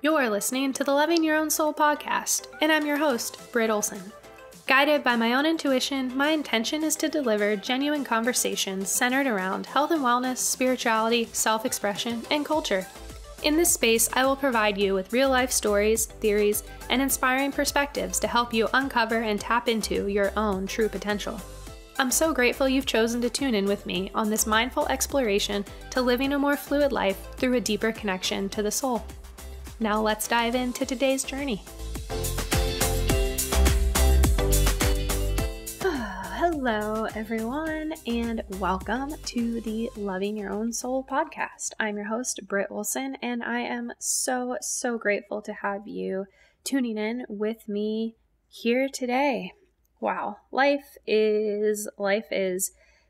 You're listening to the Loving Your Own Soul podcast, and I'm your host, Britt Olson. Guided by my own intuition, my intention is to deliver genuine conversations centered around health and wellness, spirituality, self-expression, and culture. In this space, I will provide you with real-life stories, theories, and inspiring perspectives to help you uncover and tap into your own true potential. I'm so grateful you've chosen to tune in with me on this mindful exploration to living a more fluid life through a deeper connection to the soul. Now let's dive into today's journey. Hello, everyone, and welcome to the Loving Your Own Soul podcast. I'm your host, Britt Olson, and I am so grateful to have you tuning in with me here today. Wow, life is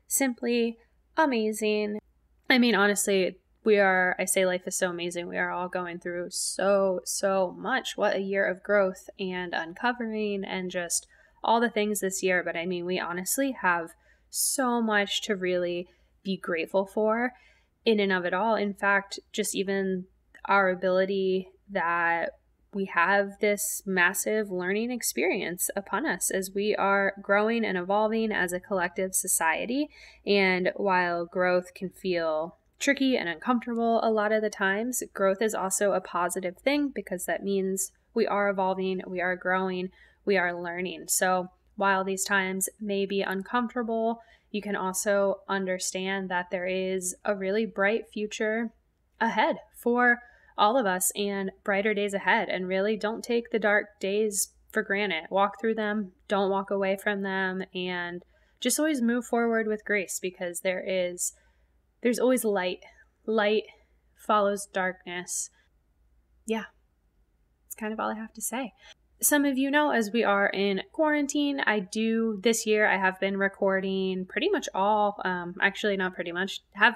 simply amazing. I mean, honestly, I say life is so amazing. We are all going through so much. What a year of growth and uncovering and just all the things this year. But I mean, we honestly have so much to really be grateful for in and of it all. In fact, just even our ability that we have this massive learning experience upon us as we are growing and evolving as a collective society. And while growth can feel tricky and uncomfortable a lot of the times, growth is also a positive thing because that means we are evolving, we are growing, we are learning. So while these times may be uncomfortable, you can also understand that there is a really bright future ahead for all of us and brighter days ahead. And really don't take the dark days for granted. Walk through them, don't walk away from them, and just always move forward with grace because there's always light. Light follows darkness. Yeah, that's kind of all I have to say. Some of you know, as we are in quarantine, this year I have been recording pretty much have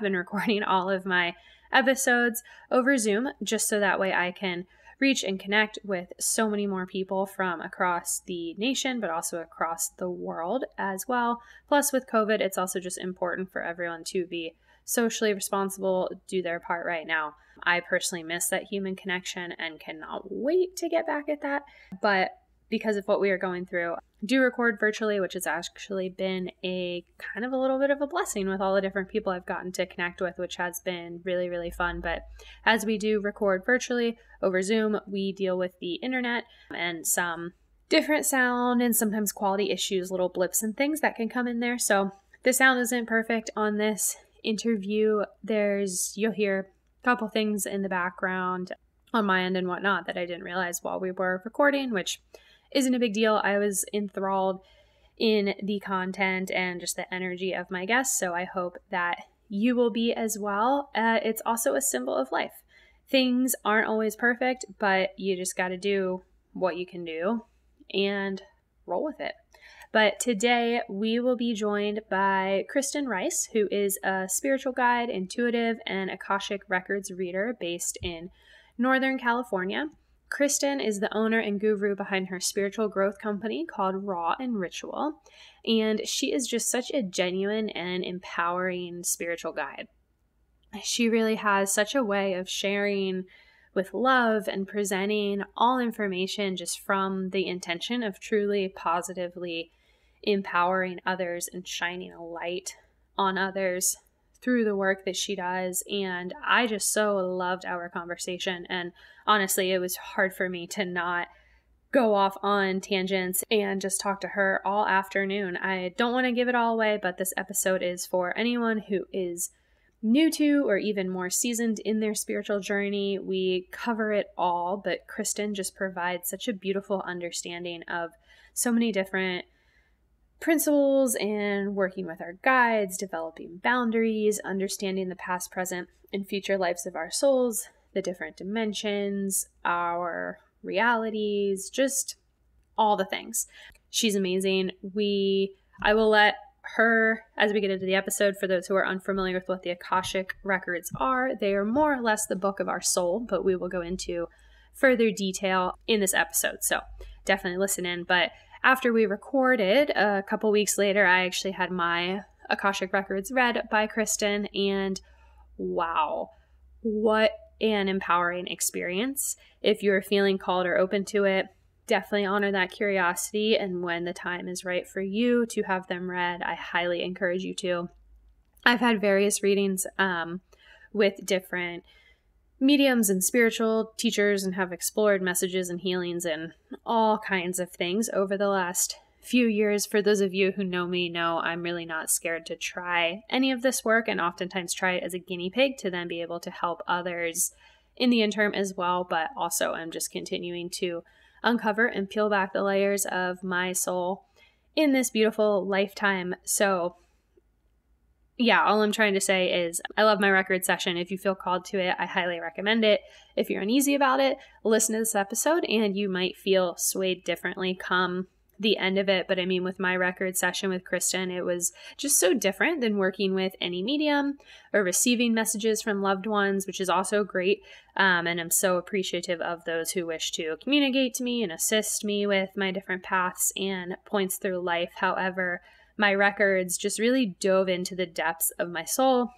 been recording all of my episodes over Zoom, just so that way I can reach and connect with so many more people from across the nation, but also across the world as well. Plus with COVID, it's also just important for everyone to be socially responsible, do their part right now. I personally miss that human connection and cannot wait to get back at that. But because of what we are going through, I do record virtually, which has actually been a kind of a little bit of a blessing with all the different people I've gotten to connect with, which has been really fun. But as we do record virtually over Zoom, we deal with the internet and some different sound and sometimes quality issues, little blips and things that can come in there. So the sound isn't perfect on this interview. You'll hear a couple things in the background on my end and whatnot that I didn't realize while we were recording, which isn't a big deal. I was enthralled in the content and just the energy of my guests, so I hope that you will be as well. It's also a symbol of life. Things aren't always perfect, but you just got to do what you can do and roll with it. But today we will be joined by Kristen Rice, who is a spiritual guide, intuitive, and Akashic Records reader based in Northern California. Kristen is the owner and guru behind her spiritual growth company called Raw and Ritual, and she is just such a genuine and empowering spiritual guide. She really has such a way of sharing with love and presenting all information just from the intention of truly positively empowering others and shining a light on others through the work that she does. And I just so loved our conversation. And honestly, it was hard for me to not go off on tangents and just talk to her all afternoon. I don't want to give it all away, but this episode is for anyone who is new to or even more seasoned in their spiritual journey. We cover it all, but Kristen just provides such a beautiful understanding of so many different principles and working with our guides, developing boundaries, understanding the past, present, and future lives of our souls, the different dimensions, our realities, just all the things. She's amazing. I will let her, as we get into the episode, for those who are unfamiliar with what the Akashic Records are, they are more or less the book of our soul, but we will go into further detail in this episode. So definitely listen in. But after we recorded, a couple weeks later, I actually had my Akashic Records read by Kristen, and wow, what an empowering experience. If you're feeling called or open to it, definitely honor that curiosity. And when the time is right for you to have them read, I highly encourage you to. I've had various readings with different mediums and spiritual teachers and have explored messages and healings and all kinds of things over the last few years. For those of you who know me know I'm really not scared to try any of this work, and oftentimes try it as a guinea pig to then be able to help others in the interim as well. But also I'm just continuing to uncover and peel back the layers of my soul in this beautiful lifetime. So yeah, all I'm trying to say is I love my record session. If you feel called to it, I highly recommend it. If you're uneasy about it, listen to this episode and you might feel swayed differently come the end of it. But I mean, with my record session with Kristen, it was just so different than working with any medium or receiving messages from loved ones, which is also great. And I'm so appreciative of those who wish to communicate to me and assist me with my different paths and points through life. However, my records just really dove into the depths of my soul,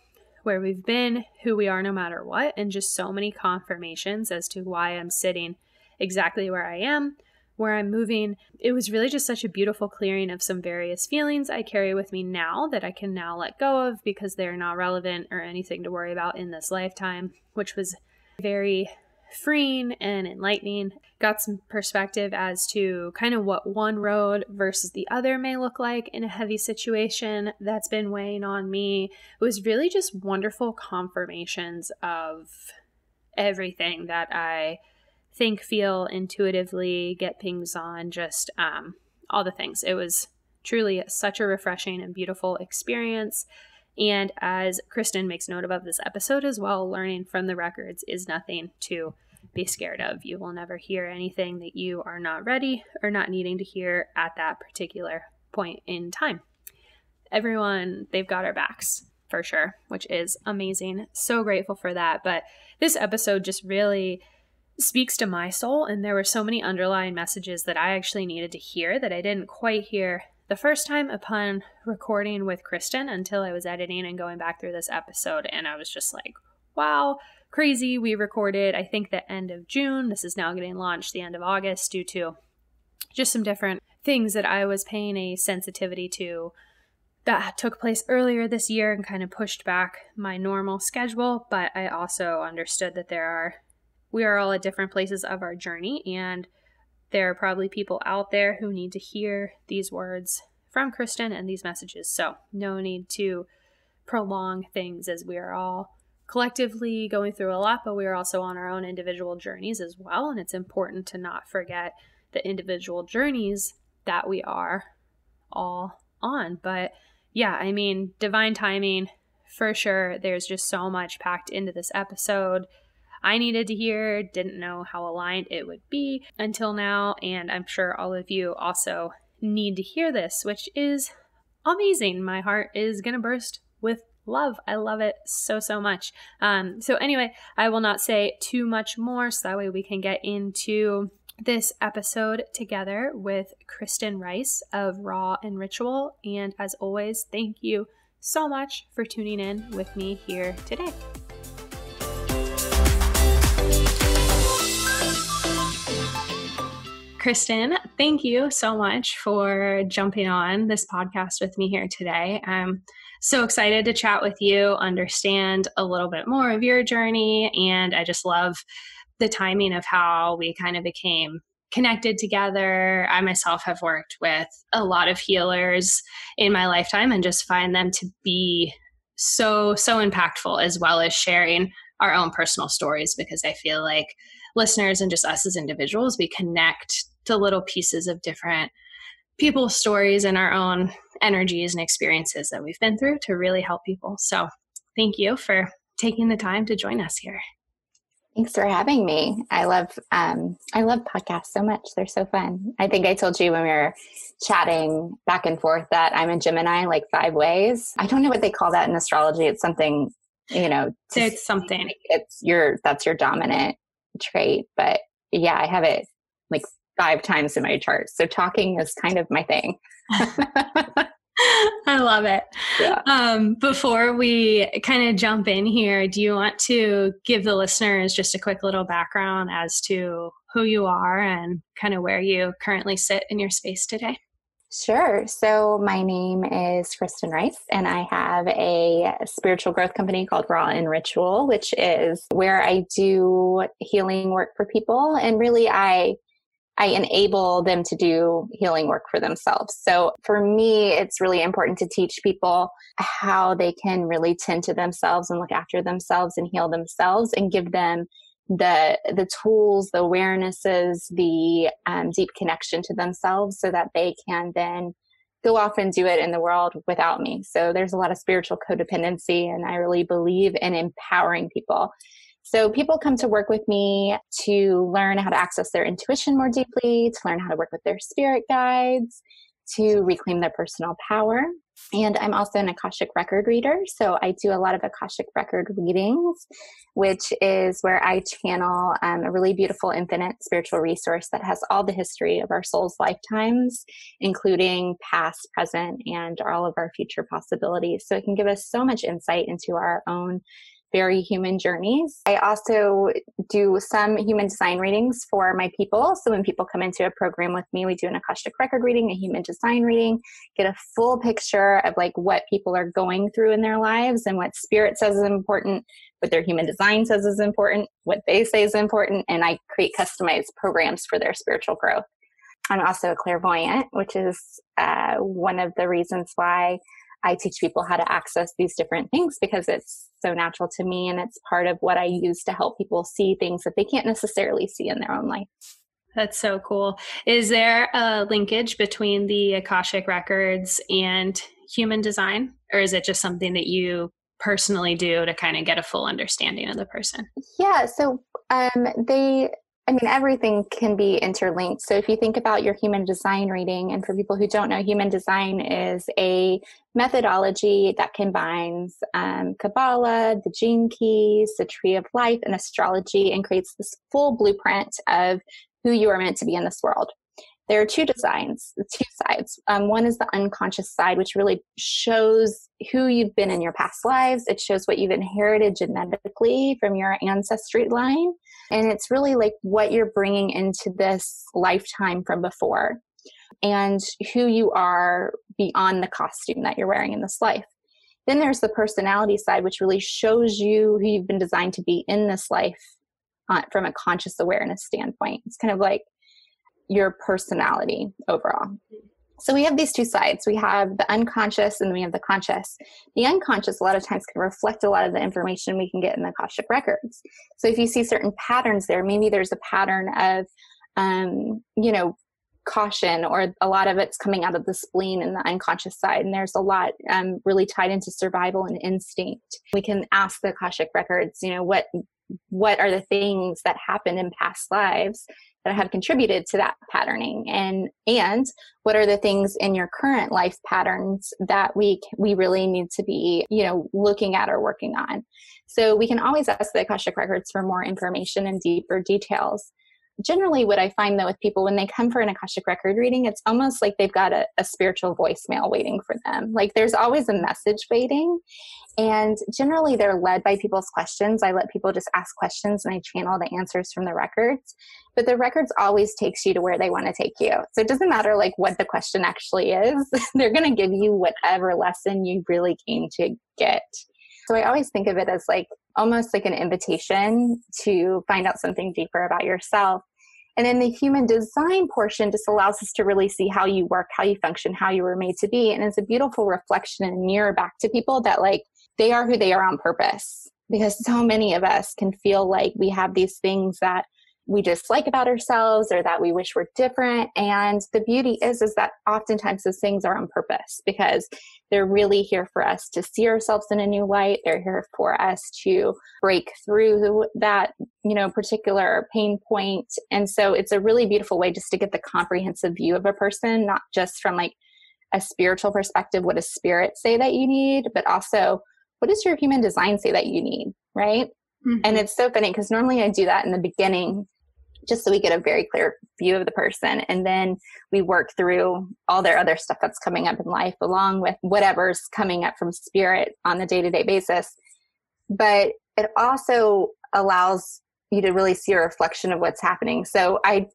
where we've been, who we are no matter what, and just so many confirmations as to why I'm sitting exactly where I am, where I'm moving. It was really just such a beautiful clearing of some various feelings I carry with me now that I can now let go of because they're not relevant or anything to worry about in this lifetime, which was very freeing and enlightening. Got some perspective as to kind of what one road versus the other may look like in a heavy situation that's been weighing on me. It was really just wonderful confirmations of everything that I think, feel, intuitively, get pings on, just all the things. It was truly such a refreshing and beautiful experience. And as Kristen makes note of this episode as well, learning from the records is nothing to be scared of. You will never hear anything that you are not ready or not needing to hear at that particular point in time. Everyone, they've got our backs for sure, which is amazing. So grateful for that. But this episode just really speaks to my soul, and there were so many underlying messages that I actually needed to hear that I didn't quite hear the first time upon recording with Kristen until I was editing and going back through this episode. And I was just like, wow, crazy. We recorded, I think, the end of June. This is now getting launched the end of August due to just some different things that I was paying a sensitivity to that took place earlier this year and kind of pushed back my normal schedule. But I also understood that we are all at different places of our journey, and there are probably people out there who need to hear these words from Kristen and these messages. So no need to prolong things, as we are all collectively going through a lot, but we are also on our own individual journeys as well. And it's important to not forget the individual journeys that we are all on. But yeah, I mean, divine timing for sure. There's just so much packed into this episode. I needed to hear, didn't know how aligned it would be until now. And I'm sure all of you also need to hear this, which is amazing. My heart is going to burst with love. I love it so, so much. So anyway, I will not say too much more, so that way we can get into this episode together with Kristen Rice of Raw and Ritual. And as always, thank you so much for tuning in with me here today. Kristen, thank you so much for jumping on this podcast with me here today. I'm so excited to chat with you, understand a little bit more of your journey, and I just love the timing of how we kind of became connected together. I myself have worked with a lot of healers in my lifetime and just find them to be so, so impactful, as well as sharing our own personal stories, because I feel like listeners and just us as individuals, we connect to little pieces of different people's stories and our own energies and experiences that we've been through to really help people. So thank you for taking the time to join us here. Thanks for having me. I love podcasts so much. They're so fun. I think I told you when we were chatting back and forth that I'm a Gemini like 5 ways. I don't know what they call that in astrology. It's something, it's something. That's your dominant trait. But yeah, I have it like 5 times in my chart. So talking is kind of my thing. I love it. Yeah. Before we kind of jump in here, do you want to give the listeners just a quick little background as to who you are and kind of where you currently sit in your space today? Sure. So my name is Kristen Rice, and I have a spiritual growth company called Raw and Ritual, which is where I do healing work for people. And really, I enable them to do healing work for themselves. So for me, it's really important to teach people how they can really tend to themselves and look after themselves and heal themselves, and give them the tools, the awarenesses, the deep connection to themselves, so that they can then go off and do it in the world without me. So there's a lot of spiritual codependency, and I really believe in empowering people. So people come to work with me to learn how to access their intuition more deeply, to learn how to work with their spirit guides, to reclaim their personal power. And I'm also an Akashic record reader. So I do a lot of Akashic record readings, which is where I channel a really beautiful infinite spiritual resource that has all the history of our soul's lifetimes, including past, present, and all of our future possibilities. So it can give us so much insight into our own very human journeys. I also do some human design readings for my people. So when people come into a program with me, we do an Akashic record reading, a human design reading, get a full picture of like what people are going through in their lives and what spirit says is important, what their human design says is important, what they say is important, and I create customized programs for their spiritual growth. I'm also a clairvoyant, which is one of the reasons why I teach people how to access these different things, because it's so natural to me, and it's part of what I use to help people see things that they can't necessarily see in their own life. That's so cool. Is there a linkage between the Akashic records and human design, or is it just something that you personally do to kind of get a full understanding of the person? Yeah, so everything can be interlinked. So if you think about your human design reading, and for people who don't know, human design is a methodology that combines Kabbalah, the gene keys, the tree of life, and astrology, and creates this full blueprint of who you are meant to be in this world. There are two sides. One is the unconscious side, which really shows who you've been in your past lives. It shows what you've inherited genetically from your ancestry line. And it's really like what you're bringing into this lifetime from before, and who you are beyond the costume that you're wearing in this life. Then there's the personality side, which really shows you who you've been designed to be in this life from a conscious awareness standpoint. It's kind of like your personality overall. So we have these two sides. We have the unconscious and we have the conscious. The unconscious a lot of times can reflect a lot of the information we can get in the Akashic records. So if you see certain patterns there, maybe there's a pattern of, caution, or a lot of it's coming out of the spleen and the unconscious side. And there's a lot really tied into survival and instinct. We can ask the Akashic records, what are the things that happened in past lives that have contributed to that patterning, and what are the things in your current life patterns that we really need to be looking at or working on. So we can always ask the Akashic records for more information and deeper details. Generally, what I find though with people when they come for an Akashic record reading, it's almost like they've got a spiritual voicemail waiting for them. Like there's always a message waiting. And generally they're led by people's questions. I let people just ask questions and I channel the answers from the records. But the records always takes you to where they want to take you. So it doesn't matter like what the question actually is. They're going to give you whatever lesson you really came to get. So I always think of it as like almost like an invitation to find out something deeper about yourself. And then the human design portion just allows us to really see how you work, how you function, how you were made to be. And it's a beautiful reflection and mirror back to people that like they are who they are on purpose. Because so many of us can feel like we have these things that we dislike about ourselves or that we wish were different. And the beauty is that oftentimes those things are on purpose because they're really here for us to see ourselves in a new light. They're here for us to break through that, particular pain point. And so it's a really beautiful way just to get the comprehensive view of a person, not just from like a spiritual perspective, what does spirit say that you need, but also what does your human design say that you need, right? Mm-hmm. And it's so funny because normally I do that in the beginning just so we get a very clear view of the person. And then we work through all their other stuff that's coming up in life, along with whatever's coming up from spirit on the day-to-day basis. But it also allows you to really see a reflection of what's happening. So I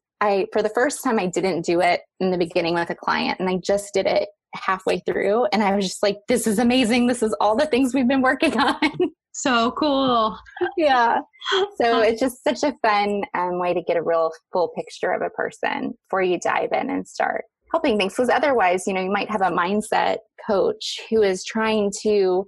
for the first time, I didn't do it in the beginning with a client, and I just did it halfway through. And I was just like, this is amazing. This is all the things we've been working on. So cool. Yeah. So it's just such a fun way to get a real full picture of a person before you dive in and start helping things. Because otherwise, you might have a mindset coach who is trying to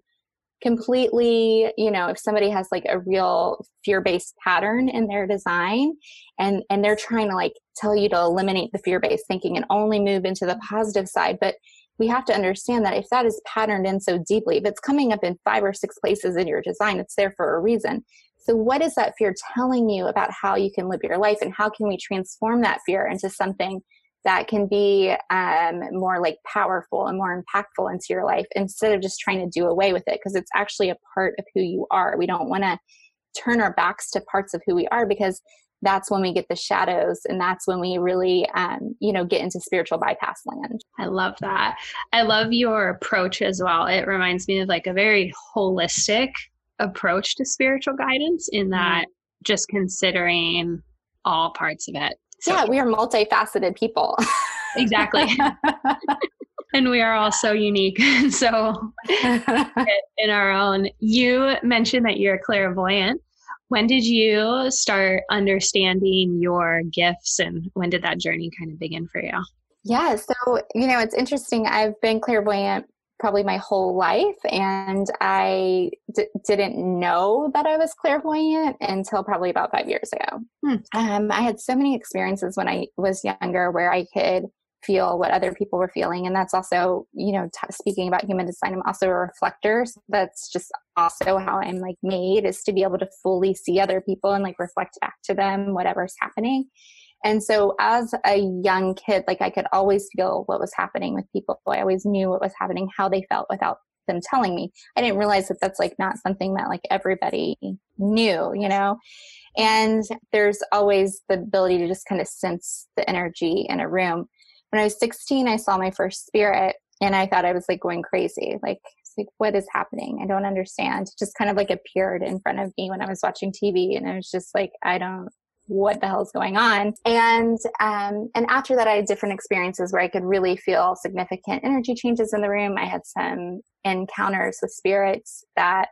completely, if somebody has like a real fear-based pattern in their design, and they're trying to like tell you to eliminate the fear-based thinking and only move into the positive side. But we have to understand that if that is patterned in so deeply, if it's coming up in 5 or 6 places in your design, it's there for a reason. So what is that fear telling you about how you can live your life, and how can we transform that fear into something that can be more like powerful and more impactful into your life, instead of just trying to do away with it? Because it's actually a part of who you are. We don't want to turn our backs to parts of who we are, because that's when we get the shadows, and that's when we really, get into spiritual bypass land. I love that. I love your approach as well. It reminds me of like a very holistic approach to spiritual guidance, in that just considering all parts of it. So, yeah, we are multifaceted people. Exactly. And we are all so unique. So in our own, you mentioned that you're clairvoyant. When did you start understanding your gifts, and when did that journey kind of begin for you? Yeah. So, it's interesting. I've been clairvoyant probably my whole life, and I didn't know that I was clairvoyant until probably about 5 years ago. I had so many experiences when I was younger where I could feel what other people were feeling. And that's also, speaking about human design, I'm also a reflector. So that's just also how I'm like made, is to be able to fully see other people and like reflect back to them whatever's happening. And so as a young kid, like I could always feel what was happening with people. I always knew what was happening, how they felt, without them telling me. I didn't realize that that's like not something that like everybody knew, and there's always the ability to just kind of sense the energy in a room. When I was 16, I saw my first spirit, and I thought I was like going crazy. Like, what is happening? I don't understand. It just kind of like appeared in front of me when I was watching TV, and I was just like, what the hell is going on? And after that, I had different experiences where I could really feel significant energy changes in the room. I had some encounters with spirits that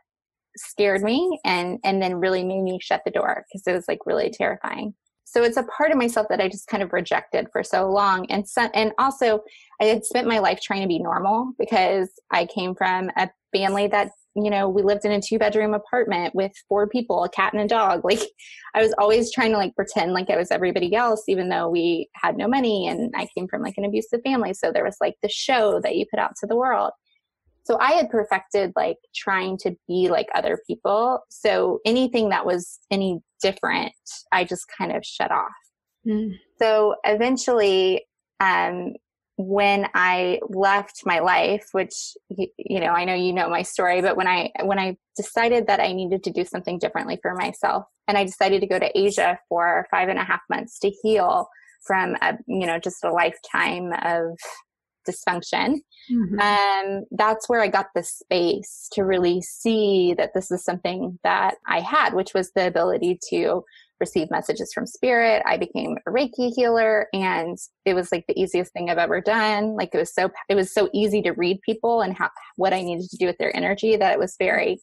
scared me and then really made me shut the door, because it was like really terrifying. So it's a part of myself that I just kind of rejected for so long. And also I had spent my life trying to be normal, because I came from a family that, we lived in a 2-bedroom apartment with 4 people, a cat and a dog. Like, I was always trying to like pretend like I was everybody else, even though we had no money, and I came from like an abusive family. So there was like the show that you put out to the world. So I had perfected like trying to be like other people. So anything that was any different, I just kind of shut off. So eventually, when I left my life, which, I know my story, but when I decided that I needed to do something differently for myself, and I decided to go to Asia for 5.5 months to heal from just a lifetime of dysfunction. That's where I got the space to really see that this is something that I had, which was the ability to receive messages from spirit. I became a Reiki healer, and it was like the easiest thing I've ever done. Like, it was so easy to read people and what I needed to do with their energy, that it was very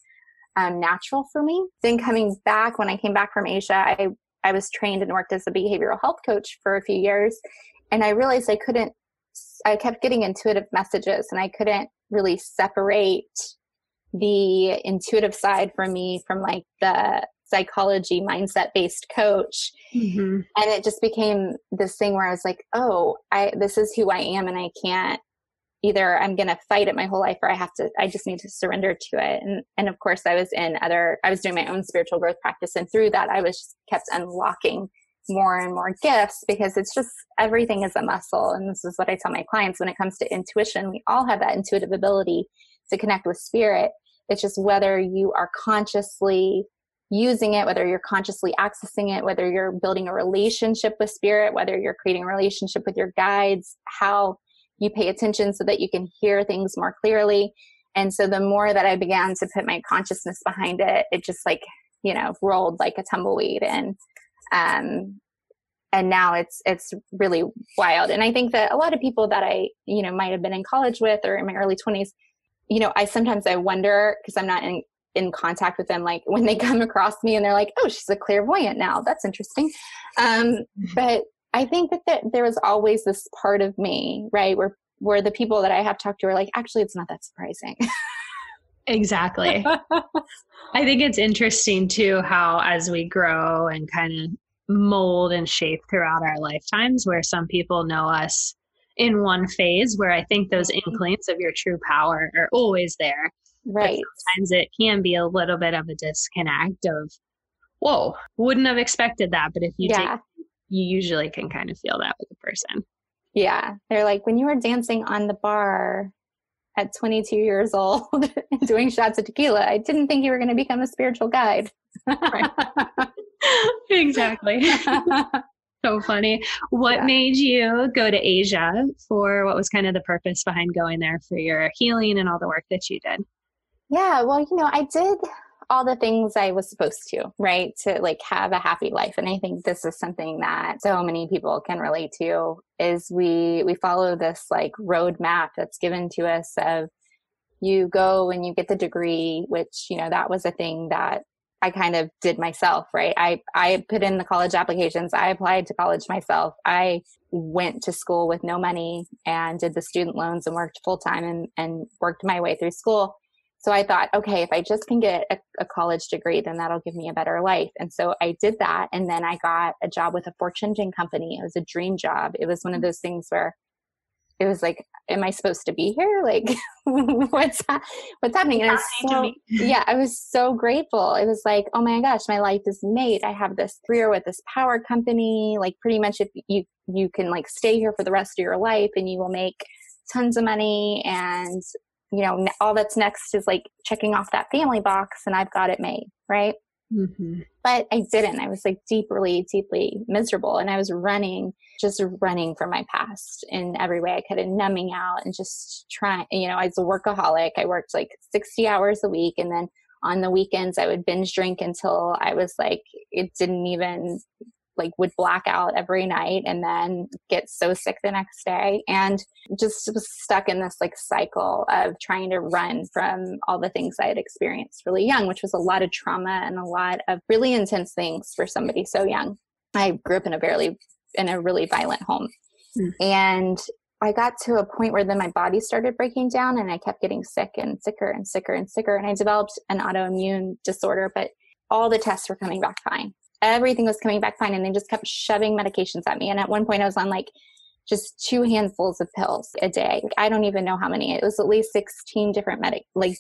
natural for me. Then when I came back from Asia, I was trained and worked as a behavioral health coach for a few years. And I realized I kept getting intuitive messages, and I couldn't really separate the intuitive side from me from like the psychology mindset based coach. And it just became this thing where I was like, this is who I am, and I can't, either I'm going to fight it my whole life, or I just need to surrender to it. And of course I was doing my own spiritual growth practice. And through that, I was just kept unlocking more and more gifts, because it's just, everything is a muscle. And this is what I tell my clients when it comes to intuition. We all have that intuitive ability to connect with spirit. It's just whether you are consciously using it, whether you're consciously accessing it, whether you're building a relationship with spirit, whether you're creating a relationship with your guides, how you pay attention so that you can hear things more clearly. And so the more that I began to put my consciousness behind it, it just like, rolled like a tumbleweed. And now it's really wild. And I think that a lot of people that I, might have been in college with or in my early 20s, I wonder, because I'm not in contact with them, like when they come across me and they're like, oh, she's a clairvoyant now. That's interesting. But I think that there was always this part of me, right, where the people that I have talked to are like, actually, it's not that surprising. Exactly. I think it's interesting too, how as we grow and kind of mold and shape throughout our lifetimes, where some people know us in one phase, where I think those inklings of your true power are always there. Right. But sometimes it can be a little bit of a disconnect of, whoa, wouldn't have expected that. But if you did, you usually can kind of feel that with a person. Yeah. They're like, when you were dancing on the bar at 22 years old and doing shots of tequila, I didn't think you were going to become a spiritual guide. Right. Exactly. So funny. What made you go to Asia for, what was kind of the purpose behind going there for your healing and all the work that you did? Yeah, well, I did all the things I was supposed to, right? To like have a happy life. And I think this is something that so many people can relate to, is we follow this like roadmap that's given to us of, you go and you get the degree, which, that was a thing that I kind of did myself, right? I put in the college applications. I applied to college myself. I went to school with no money and did the student loans and worked full time and worked my way through school. So I thought, okay, if I just can get a college degree, then that'll give me a better life. And so I did that. And then I got a job with a Fortune engine company. It was a dream job. It was one of those things where it was like, am I supposed to be here? Like, what's happening? And I was so grateful. It was like, oh my gosh, my life is made. I have this career with this power company. Like pretty much if you can like stay here for the rest of your life and you will make tons of money. And, all that's next is like checking off that family box and I've got it made. Right. Mm-hmm. But I didn't. I was like deeply, deeply miserable. And I was just running from my past in every way I could, and numbing out and just trying, I was a workaholic. I worked like 60 hours a week. And then on the weekends, I would binge drink until I was like, it didn't even like would black out every night and then get so sick the next day, and just was stuck in this like cycle of trying to run from all the things I had experienced really young, which was a lot of trauma and a lot of really intense things for somebody so young. I grew up in a really violent home. And I got to a point where then my body started breaking down and I kept getting sick and sicker and sicker and sicker. And I developed an autoimmune disorder, but all the tests were coming back fine. Everything was coming back fine. And they just kept shoving medications at me. And at one point I was on like just 2 handfuls of pills a day. I don't even know how many. It was at least 16 different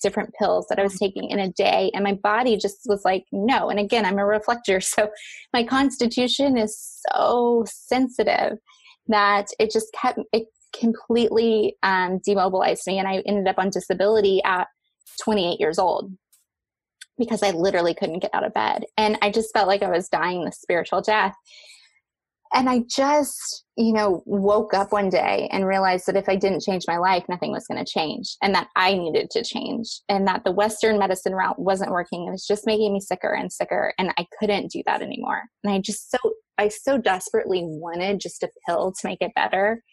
different pills that I was taking in a day. And my body just was like, no. And again, I'm a reflector. So my constitution is so sensitive that it completely demobilized me. And I ended up on disability at 28 years old, because I literally couldn't get out of bed. And I just felt like I was dying the spiritual death. And I just, woke up one day and realized that if I didn't change my life, nothing was going to change, and that I needed to change, and that the Western medicine route wasn't working. It was just making me sicker and sicker. And I couldn't do that anymore. And I so desperately wanted just a pill to make it better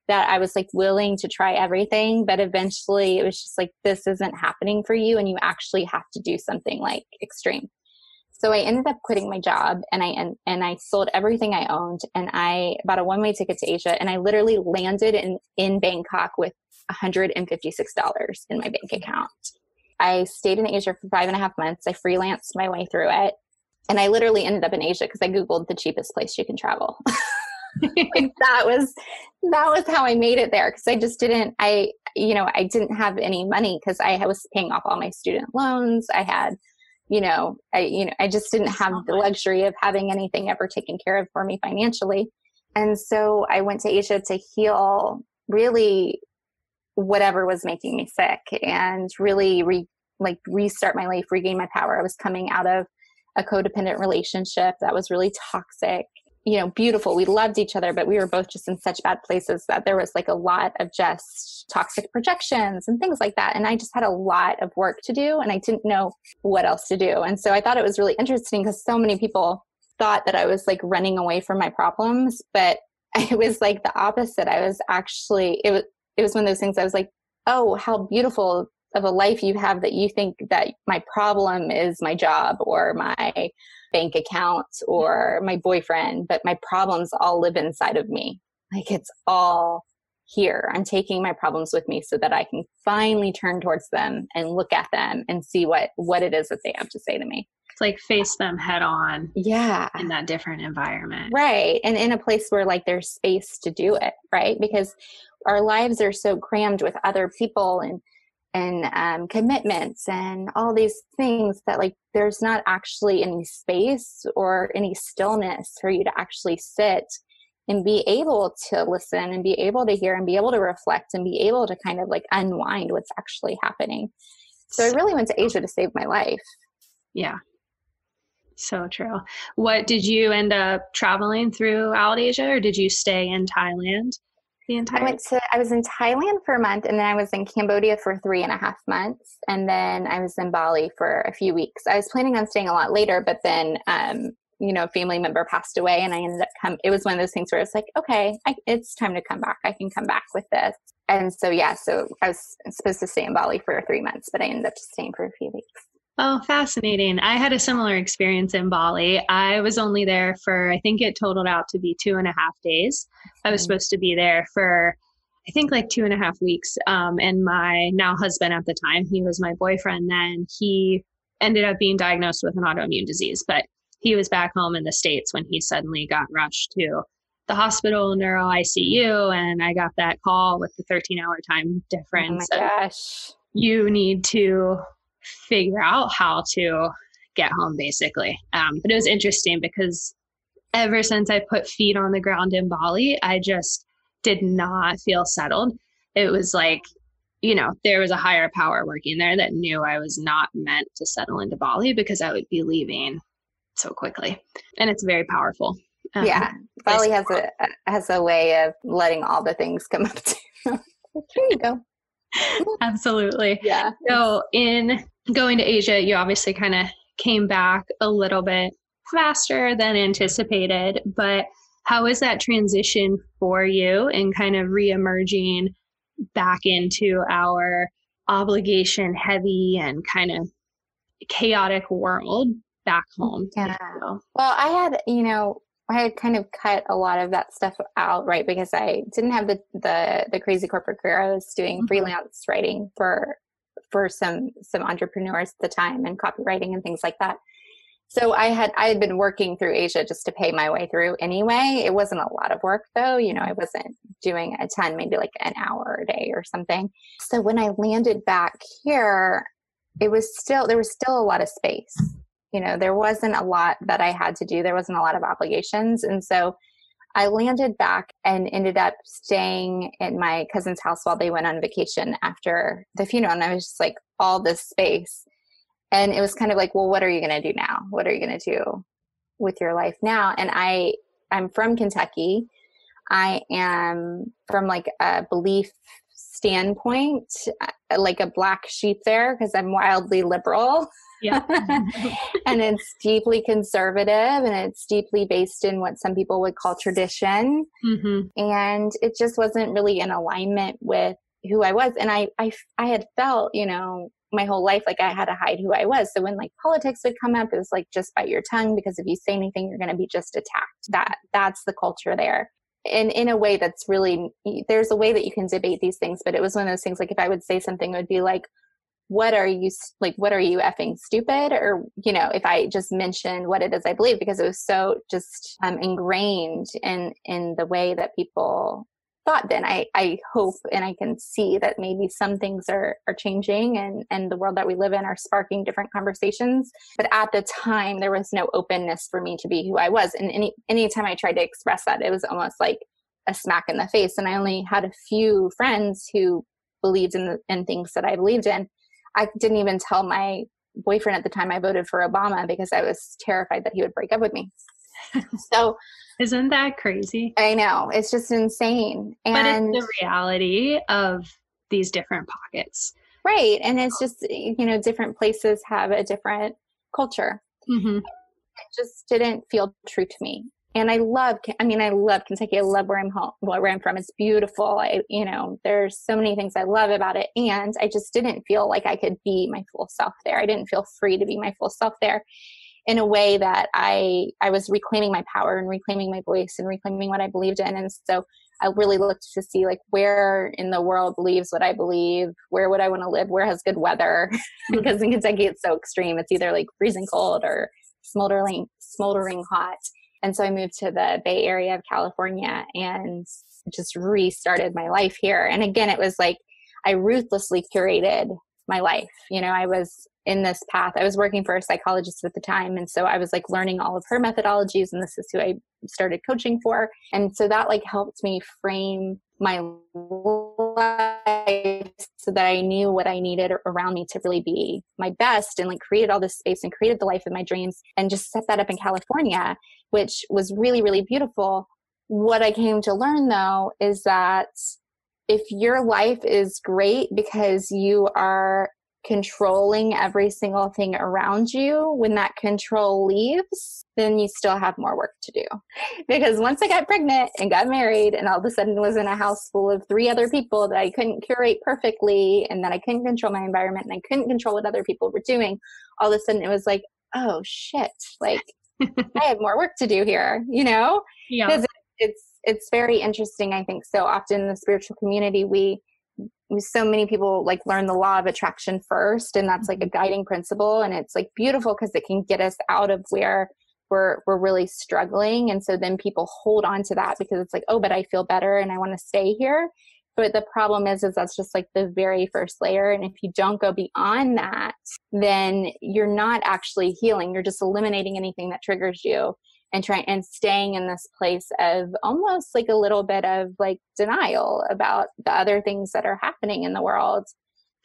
that I was like willing to try everything. But eventually it was just like, this isn't happening for you. And you actually have to do something like extreme. So I ended up quitting my job, and I sold everything I owned, and I bought a one-way ticket to Asia, and I literally landed in Bangkok with $156 in my bank account. I stayed in Asia for 5.5 months. I freelanced my way through it, and I literally ended up in Asia because I Googled the cheapest place you can travel. Like that was how I made it there, because I just didn't didn't have any money because I was paying off all my student loans. I had I just didn't have the luxury of having anything ever taken care of for me financially. And so I went to Asia to heal really whatever was making me sick, and really restart my life, regain my power. I was coming out of a codependent relationship that was really toxic. You know, beautiful. We loved each other, but we were both just in such bad places that there was like a lot of just toxic projections and things like that. And I just had a lot of work to do and I didn't know what else to do. And so I thought it was really interesting because so many people thought that I was like running away from my problems, but it was like the opposite. I was actually, it was one of those things I was like, oh, how beautiful of a life you have that you think that my problem is my job or my bank account or my boyfriend, but my problems all live inside of me. Like it's all here. I'm taking my problems with me so that I can finally turn towards them and look at them and see what it is that they have to say to me. It's like face them head on. Yeah. In that different environment. Right. And in a place where like there's space to do it. Right. Because our lives are so crammed with other people and commitments and all these things that like there's not actually any space or any stillness for you to actually sit and be able to listen and be able to hear and be able to reflect and be able to kind of like unwind what's actually happening. So I really went to Asia to save my life. Yeah. So true. What did you end up traveling throughout Asia, or did you stay in Thailand the entire time? I was in Thailand for a month, and then I was in Cambodia for 3.5 months. And then I was in Bali for a few weeks. I was planning on staying a lot later, but then, a family member passed away and I ended up it was one of those things where it's like, okay, it's time to come back. I can come back with this. And so, so I was supposed to stay in Bali for 3 months, but I ended up just staying for a few weeks. Oh, fascinating. I had a similar experience in Bali. I was only there for, I think it totaled out to be 2.5 days. I was supposed to be there for, I think like 2.5 weeks. And my now husband at the time, he was my boyfriend then, he ended up being diagnosed with an autoimmune disease, but he was back home in the States when he suddenly got rushed to the hospital, neuro ICU. And I got that call with the 13-hour time difference. Oh my gosh. You need to figure out how to get home, basically. But it was interesting because ever since I put feet on the ground in Bali, I just did not feel settled. It was like, there was a higher power working there that knew I was not meant to settle into Bali because I would be leaving so quickly. And it's very powerful. Bali has a way of letting all the things come up to you. Here you go. Absolutely. Yeah. So in going to Asia, you obviously kind of came back a little bit faster than anticipated, but how is that transition for you in kind of reemerging back into our obligation heavy and kind of chaotic world back home? Yeah. Well, I had kind of cut a lot of that stuff out, right? Because I didn't have the crazy corporate career. I was doing freelance writing for some entrepreneurs at the time and copywriting and things like that. So I had been working through Asia just to pay my way through anyway. It wasn't a lot of work though. I wasn't doing a ton, maybe like an hour a day or something. So when I landed back here, there was still a lot of space. There wasn't a lot that I had to do. There wasn't a lot of obligations. And so I landed back and ended up staying in my cousin's house while they went on vacation after the funeral. And I was just like, all this space. And it was kind of like, well, what are you going to do now? What are you going to do with your life now? And I'm from Kentucky. I am from like a belief standpoint, like a black sheep there because I'm wildly liberal. Yeah. And it's deeply conservative and it's deeply based in what some people would call tradition. Mm-hmm. And it just wasn't really in alignment with who I was. And I had felt, my whole life, like I had to hide who I was. So when like politics would come up, it was like, just bite your tongue because if you say anything, you're going to be just attacked. That's the culture there. And in a way that's really, there's a way that you can debate these things, but it was one of those things, like if I would say something, it would be like, what are you effing stupid? Or, if I just mention what it is I believe, because it was so just ingrained in the way that people thought then. I hope and I can see that maybe some things are changing and the world that we live in are sparking different conversations. But at the time, there was no openness for me to be who I was. And anytime I tried to express that, it was almost like a smack in the face. And I only had a few friends who believed in things that I believed in. I didn't even tell my boyfriend at the time, I voted for Obama because I was terrified that he would break up with me. So Isn't that crazy? I know, it's just insane. But it's And the reality of these different pockets. right. And it's just, different places have a different culture. Mm-hmm. It just didn't feel true to me. And I love Kentucky. I love where I'm from. It's beautiful. There's so many things I love about it. And I just didn't feel like I could be my full self there. I didn't feel free to be my full self there in a way that I was reclaiming my power and reclaiming my voice and reclaiming what I believed in. And so I really looked to see like where in the world believes what I believe, where would I want to live, where has good weather, because in Kentucky it's so extreme. It's either like freezing cold or smoldering hot. And so I moved to the Bay Area of California and just restarted my life here. And again, it was like I ruthlessly curated my life. I was in this path. I was working for a psychologist at the time. And so I was like learning all of her methodologies, and this is who I started coaching for. And so that like helped me frame my life so that I knew what I needed around me to really be my best, and like created all this space and created the life of my dreams and just set that up in California, which was really, really beautiful. What I came to learn though is that if your life is great because you are controlling every single thing around you, when that control leaves, then you still have more work to do. Because once I got pregnant and got married and all of a sudden was in a house full of 3 other people that I couldn't curate perfectly, and that I couldn't control my environment, and I couldn't control what other people were doing, all of a sudden it was like, oh shit, like I have more work to do here, Yeah. Because it's very interesting. I think so often in the spiritual community, so many people like learn the law of attraction first, and that's like a guiding principle, and it's like beautiful because it can get us out of where we're really struggling. And so then people hold on to that because it's like, oh, but I feel better and I want to stay here. But the problem is that's just like the very first layer. And if you don't go beyond that, then you're not actually healing. You're just eliminating anything that triggers you and staying in this place of almost like a little bit of like denial about the other things that are happening in the world.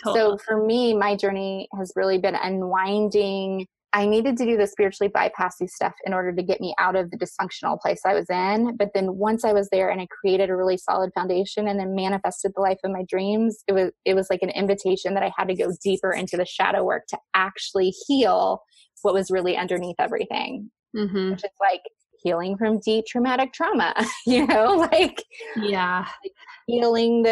Totally. So for me, my journey has really been unwinding. I needed to do the spiritually bypassy stuff in order to get me out of the dysfunctional place I was in. But then once I was there and I created a really solid foundation and then manifested the life of my dreams, it was like an invitation that I had to go deeper into the shadow work to actually heal what was really underneath everything. Mm-hmm. Which is like healing from deep traumatic trauma, like healing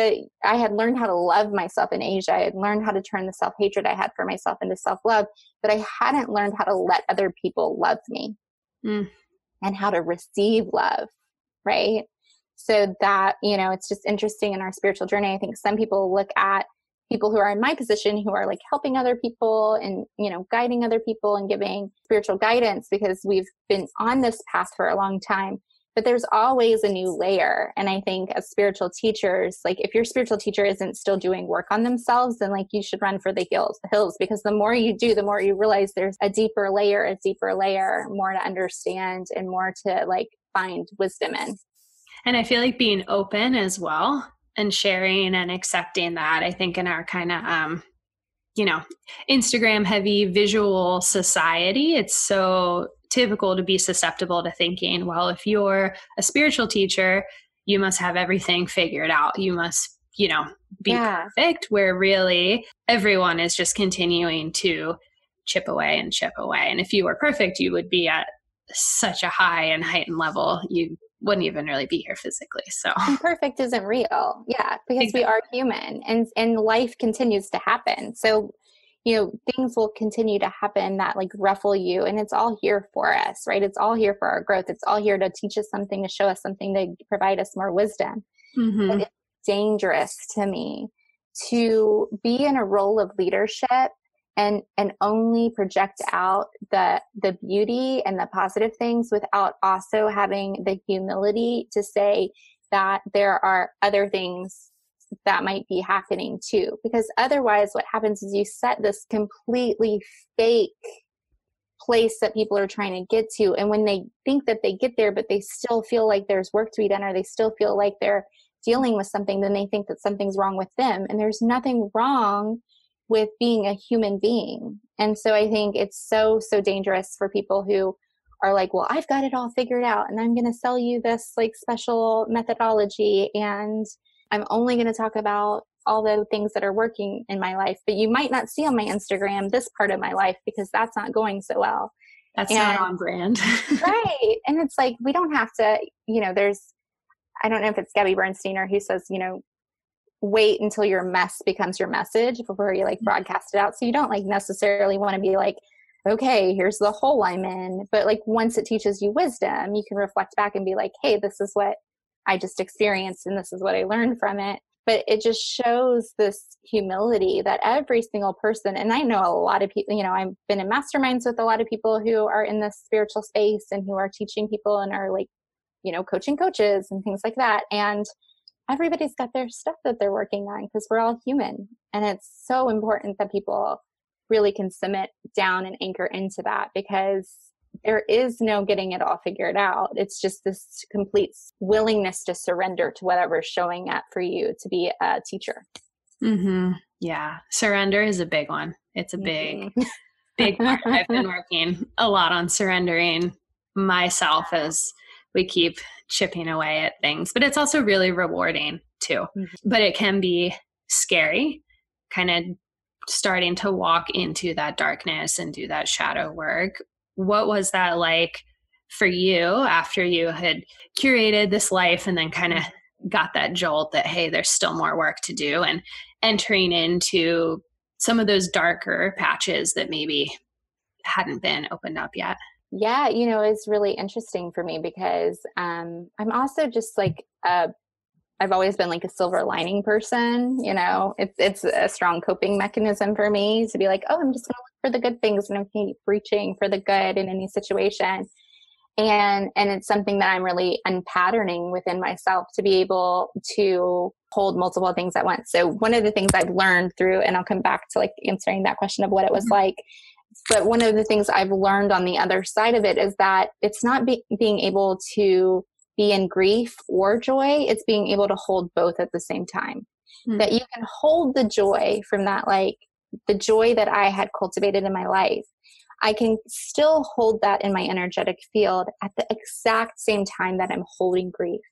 I had learned how to love myself in Asia. I had learned how to turn the self-hatred I had for myself into self-love, but I hadn't learned how to let other people love me and how to receive love. Right. So that, it's just interesting in our spiritual journey. I think some people look at people who are in my position, who are like helping other people and, guiding other people and giving spiritual guidance, because we've been on this path for a long time, but there's always a new layer. And I think as spiritual teachers, like if your spiritual teacher isn't still doing work on themselves, then like you should run for the hills, because the more you do, the more you realize there's a deeper layer, more to understand and more to like find wisdom in. And I feel like being open as well and sharing and accepting that, I think in our kind of, Instagram heavy visual society, it's so typical to be susceptible to thinking, well, if you're a spiritual teacher, you must have everything figured out. You must, be perfect, where really everyone is just continuing to chip away and chip away. And if you were perfect, you would be at such a high and heightened level. You wouldn't even really be here physically. So perfect isn't real. Yeah. Because we are human and life continues to happen. So, things will continue to happen that like ruffle you, and it's all here for us, right? It's all here for our growth. It's all here to teach us something, to show us something, to provide us more wisdom. Mm-hmm. But it's dangerous to me to be in a role of leadership and only project out the beauty and the positive things without also having the humility to say that there are other things that might be happening too. Because otherwise what happens is you set this completely fake place that people are trying to get to. And when they think that they get there, but they still feel like there's work to be done, or they still feel like they're dealing with something, then they think that something's wrong with them. And there's nothing wrong with being a human being. And so I think it's so, so dangerous for people who are like, well, I've got it all figured out and I'm going to sell you this like special methodology. And I'm only going to talk about all the things that are working in my life, but you might not see on my Instagram this part of my life because that's not going so well. That's not on brand. Right. And it's like, we don't have to, I don't know if it's Gabby Bernstein or who says, wait until your mess becomes your message before you like broadcast it out. So you don't like necessarily want to be like, okay, here's the hole I'm in. But like once it teaches you wisdom, you can reflect back and be like, hey, this is what I just experienced and this is what I learned from it. But it just shows this humility that every single person, and I know a lot of people, I've been in masterminds with a lot of people who are in this spiritual space and who are teaching people and are like, coaching coaches and things like that. And everybody's got their stuff that they're working on because we're all human. And it's so important that people really can submit down and anchor into that, because there is no getting it all figured out. It's just this complete willingness to surrender to whatever's showing up for you to be a teacher. Mm-hmm. Yeah. Surrender is a big one. It's a big, big part. I've been working a lot on surrendering myself as we keep chipping away at things, but it's also really rewarding too. Mm-hmm. But it can be scary, kind of starting to walk into that darkness and do that shadow work. What was that like for you after you had curated this life and then kind of got that jolt that, hey, there's still more work to do, and entering into some of those darker patches that maybe hadn't been opened up yet? Yeah, it's really interesting for me because I'm also just like I've always been like a silver lining person. It's a strong coping mechanism for me to be like, oh, I'm just going to look for the good things and I'm keep reaching for the good in any situation. And it's something that I'm really unpatterning within myself to be able to hold multiple things at once. So one of the things I've learned through, and I'll come back to like answering that question of what it was like, but one of the things I've learned on the other side of it is that it's not being able to be in grief or joy. It's being able to hold both at the same time. Mm-hmm. That you can hold the joy from that, like the joy that I had cultivated in my life. I can still hold that in my energetic field at the exact same time that I'm holding grief.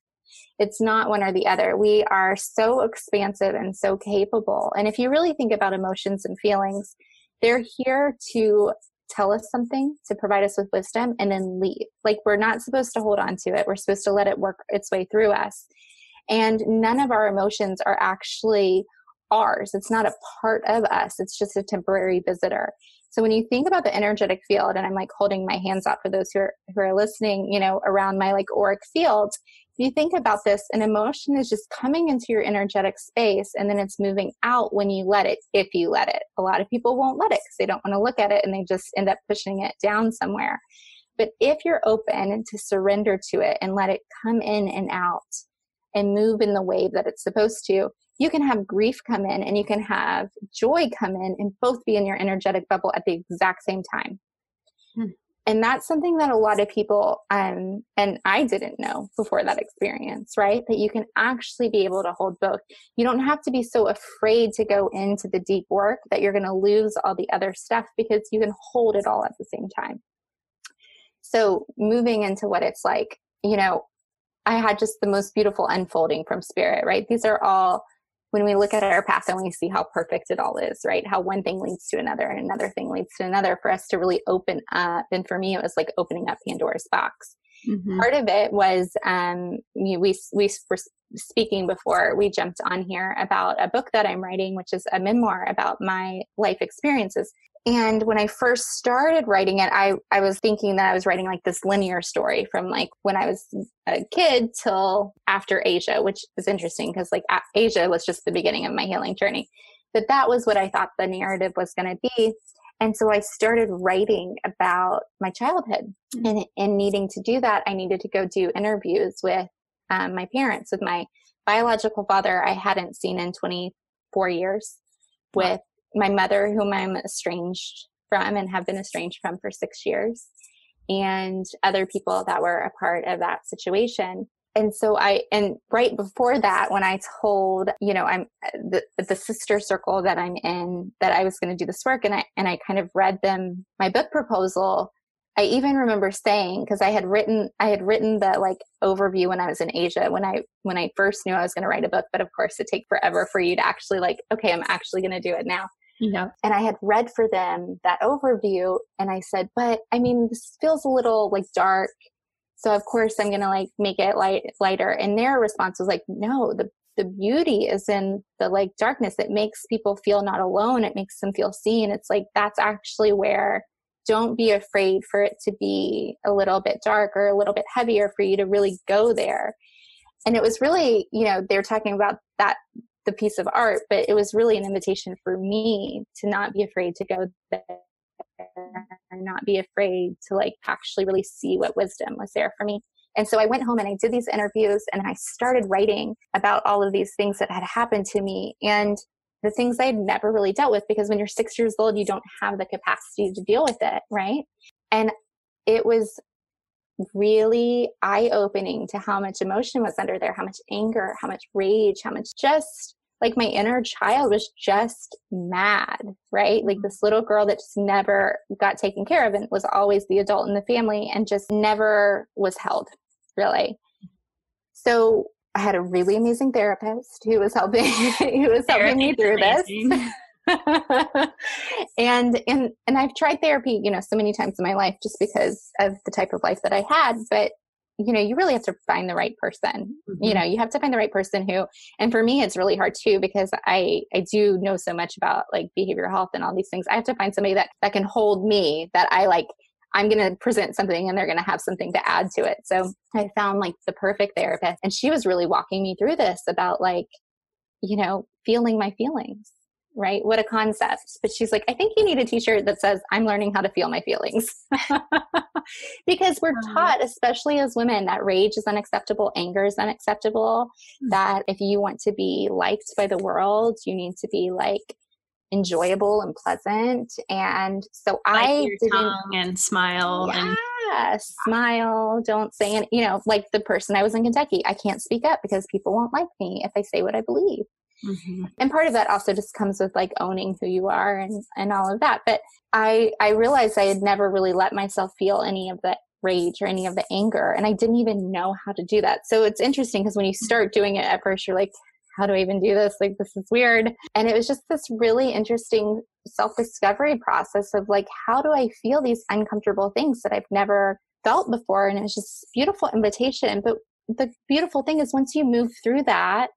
It's not one or the other. We are so expansive and so capable. And if you really think about emotions and feelings, they're here to tell us something, to provide us with wisdom, and then leave. Like, we're not supposed to hold on to it. We're supposed to let it work its way through us. And none of our emotions are actually ours. It's not a part of us. It's just a temporary visitor. So when you think about the energetic field, and I'm like holding my hands out for those who are listening, around my like auric field, if you think about this, an emotion is just coming into your energetic space and then it's moving out when you let it, if you let it. A lot of people won't let it because they don't want to look at it and they just end up pushing it down somewhere. But if you're open to surrender to it and let it come in and out and move in the wave that it's supposed to, you can have grief come in and you can have joy come in and both be in your energetic bubble at the exact same time. And that's something that a lot of people, and I didn't know before that experience, right? That you can actually be able to hold both. You don't have to be so afraid to go into the deep work that you're going to lose all the other stuff, because you can hold it all at the same time. So moving into what it's like, I had just the most beautiful unfolding from spirit, right? These are all, when we look at our path and we see how perfect it all is, right? How one thing leads to another and another thing leads to another, for us to really open up. And for me, it was like opening up Pandora's box. Mm-hmm. Part of it was, we were speaking before we jumped on here about a book that I'm writing, which is a memoir about my life experiences. And when I first started writing it, I was thinking that I was writing like this linear story from like when I was a kid till after Asia, which is interesting because like Asia was just the beginning of my healing journey. But that was what I thought the narrative was going to be. And so I started writing about my childhood. And in needing to do that, I needed to go do interviews with my parents, with my biological father I hadn't seen in 24 years, with my mother, whom I'm estranged from and have been estranged from for 6 years, and other people that were a part of that situation. And so and right before that, when I told, I'm the sister circle that I'm in, that I was going to do this work, and I kind of read them my book proposal. I even remember saying, because I had written the like overview when I was in Asia, when I first knew I was going to write a book, but of course it takes forever for you to actually like, okay, I'm actually going to do it now. Yeah. And I had read for them that overview, and I said, but I mean, this feels a little like dark. So of course I'm going to like make it lighter. And their response was like, no, the beauty is in the like darkness. It makes people feel not alone. It makes them feel seen. It's like, that's actually where, don't be afraid for it to be a little bit dark or a little bit heavier, for you to really go there. And it was really, they're talking about that, the piece of art, but it was really an invitation for me to not be afraid to go there, and not be afraid to like actually really see what wisdom was there for me. And so I went home and I did these interviews, and I started writing about all of these things that had happened to me, and the things I had never really dealt with, because when you're 6 years old, you don't have the capacity to deal with it, right? And it was really eye-opening to how much emotion was under there, how much anger, how much rage, how much just like my inner child was just mad, right? Like this little girl that just never got taken care of and was always the adult in the family and just never was held, really. So I had a really amazing therapist who was helping me through this. and I've tried therapy, so many times in my life, just because of the type of life that I had. But, you really have to find the right person. Mm-hmm. You have to find the right person who, and for me, it's really hard too, because I do know so much about like behavioral health and all these things. I have to find somebody that can hold me, that I'm going to present something and they're going to have something to add to it. So I found like the perfect therapist, and she was really walking me through this about like, feeling my feelings, right? What a concept. But she's like, I think you need a t-shirt that says, I'm learning how to feel my feelings. Because we're taught, especially as women, that rage is unacceptable, anger is unacceptable, that if you want to be liked by the world, you need to be like enjoyable and pleasant. And so I your tongue and smile. Smile, don't say any, like the person I was in Kentucky, I can't speak up because people won't like me if I say what I believe. Mm-hmm. And part of that also just comes with like owning who you are and all of that. But I realized I had never really let myself feel any of that rage or any of the anger, and I didn't even know how to do that. So it's interesting, because when you start doing it at first, you're like, how do I even do this? Like, this is weird. And it was just this really interesting self-discovery process of like, how do I feel these uncomfortable things that I've never felt before? And it was just a beautiful invitation. But the beautiful thing is, once you move through that,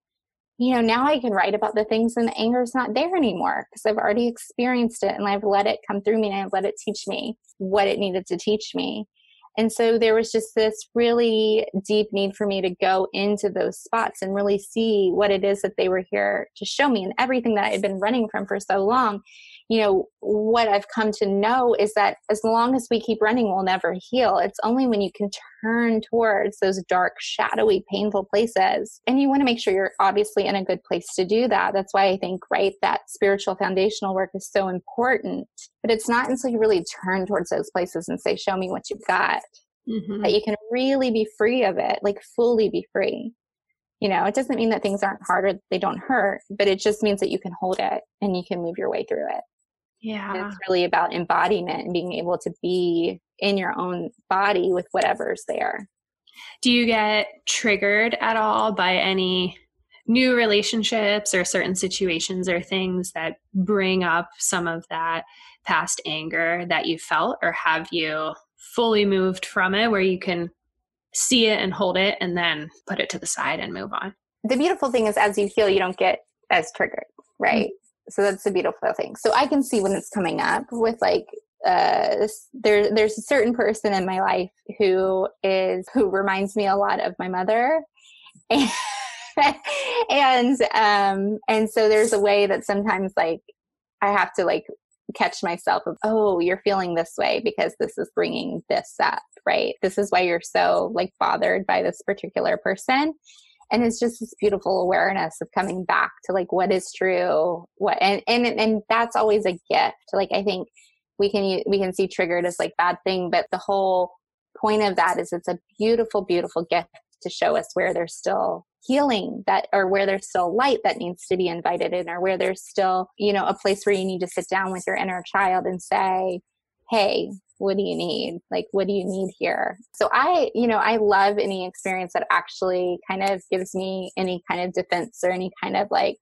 now I can write about the things and the anger is not there anymore, because I've already experienced it and I've let it come through me, and I've let it teach me what it needed to teach me. And so there was just this really deep need for me to go into those spots and really see what it is that they were here to show me. And everything that I had been running from for so long, what I've come to know is that as long as we keep running, we'll never heal. It's only when you can turn towards those dark, shadowy, painful places. And you want to make sure you're obviously in a good place to do that. That's why I think, right, that spiritual foundational work is so important. But it's not until you really turn towards those places and say, show me what you've got, that you can really be free of it, like fully be free. It doesn't mean that things aren't hard or they don't hurt, but it just means that you can hold it and you can move your way through it. Yeah. And it's really about embodiment and being able to be in your own body with whatever's there. Do you get triggered at all by any new relationships or certain situations or things that bring up some of that past anger that you felt, or have you fully moved from it where you can see it and hold it and then put it to the side and move on? The beautiful thing is, as you heal, you don't get as triggered, right? Mm-hmm. So that's the beautiful thing. So I can see when it's coming up with like, there's a certain person in my life who reminds me a lot of my mother. And so there's a way that sometimes like I have to like catch myself of, oh, you're feeling this way because this is bringing this up, right? This is why you're so like bothered by this particular person. And it's just this beautiful awareness of coming back to like what is true, and that's always a gift. Like I think we can see triggered as like bad thing, but the whole point of that is it's a beautiful, beautiful gift to show us where there's still healing that, or where there's still light that needs to be invited in, or where there's still, you know, a place where you need to sit down with your inner child and say, hey, what do you need? Like, what do you need here? So I love any experience that actually kind of gives me any kind of defense or any kind of like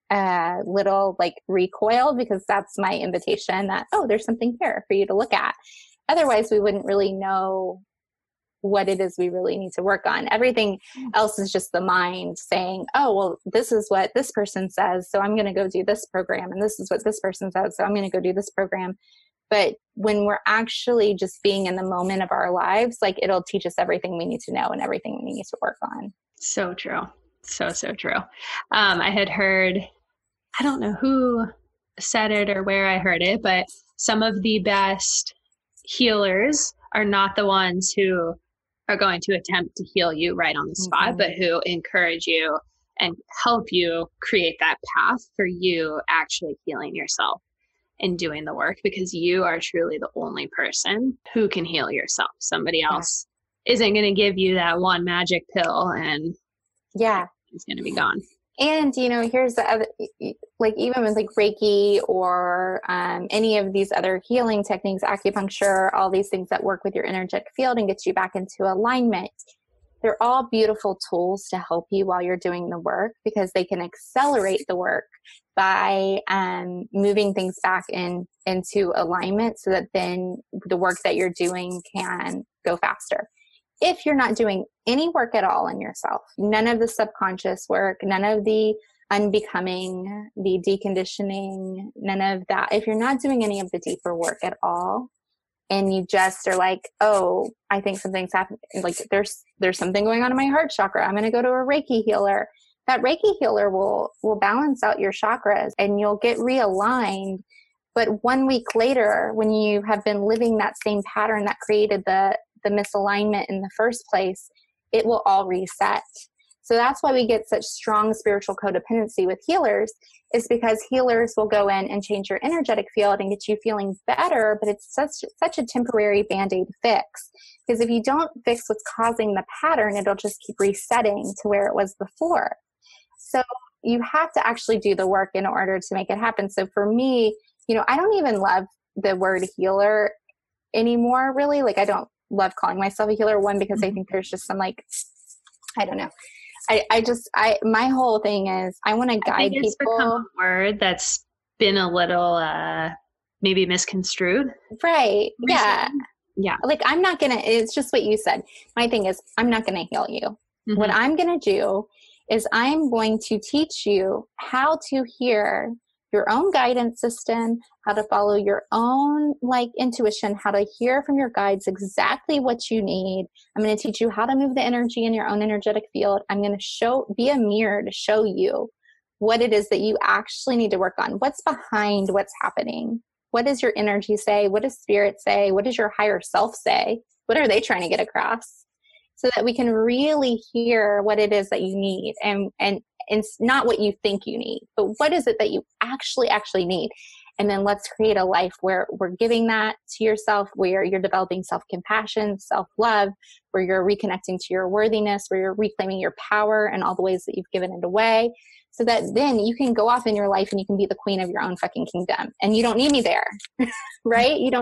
little like recoil, because that's my invitation that, oh, there's something here for you to look at. Otherwise, we wouldn't really know what it is we really need to work on. Everything else is just the mind saying, oh, well, this is what this person says, so I'm going to go do this program. And this is what this person says, so I'm going to go do this program. But when we're actually just being in the moment of our lives, like it'll teach us everything we need to know and everything we need to work on. So true. So true. I had heard, I don't know who said it or where I heard it, but some of the best healers are not the ones who are going to attempt to heal you right on the spot, but who encourage you and help you create that path for you actually healing yourself and doing the work, because you are truly the only person who can heal yourself. Somebody else isn't going to give you that one magic pill and it's going to be gone. And, you know, here's the other, like even with like Reiki or any of these other healing techniques, acupuncture, all these things that work with your energetic field and get you back into alignment, they're all beautiful tools to help you while you're doing the work, because they can accelerate the work by moving things back into alignment, so that then the work that you're doing can go faster. If you're not doing any work at all in yourself, none of the subconscious work, none of the unbecoming, the deconditioning, none of that, if you're not doing any of the deeper work at all, and you just are like, oh, I think something's happening, like there's something going on in my heart chakra, I'm going to go to a Reiki healer. That Reiki healer will balance out your chakras and you'll get realigned. But 1 week later, when you have been living that same pattern that created the misalignment in the first place, it will all reset. So that's why we get such strong spiritual codependency with healers, is because healers will go in and change your energetic field and get you feeling better, but it's such a temporary Band-Aid fix. Because if you don't fix what's causing the pattern, it'll just keep resetting to where it was before. So you have to actually do the work in order to make it happen. So for me, you know, I don't even love the word healer anymore, really. Like, I don't love calling myself a healer, one, because I think there's just some, like, I don't know. My whole thing is I want to guide people. It's become a word that's been a little maybe misconstrued. Right. Recently. Yeah. Like, I'm not going to, it's just what you said. My thing is, I'm not going to heal you. Mm-hmm. What I'm going to do is I'm going to teach you how to hear your own guidance system, how to follow your own like intuition, how to hear from your guides exactly what you need. I'm going to teach you how to move the energy in your own energetic field. I'm going to be a mirror to show you what it is that you actually need to work on. What's behind what's happening? What does your energy say? What does spirit say? What does your higher self say? What are they trying to get across? So that we can really hear what it is that you need, and it's not what you think you need, but what is it that you actually need? And then let's create a life where we're giving that to yourself, where you're developing self-compassion, self-love, where you're reconnecting to your worthiness, where you're reclaiming your power and all the ways that you've given it away, so that then you can go off in your life and you can be the queen of your own fucking kingdom. And you don't need me there, right? You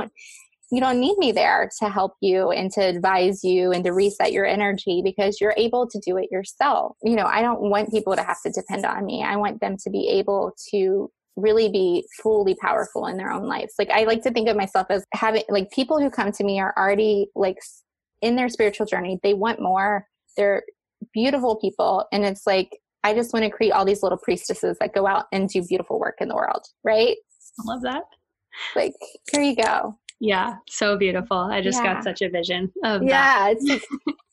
don't need me there to help you and to advise you and to reset your energy, because you're able to do it yourself. You know, I don't want people to have to depend on me. I want them to be able to really be fully powerful in their own lives. Like, I like to think of myself as having, like, people who come to me are already like in their spiritual journey. They want more. They're beautiful people. And it's like, I just want to create all these little priestesses that go out and do beautiful work in the world. Right. I love that. Like, here you go. Yeah, so beautiful. I just got such a vision of that. It's like,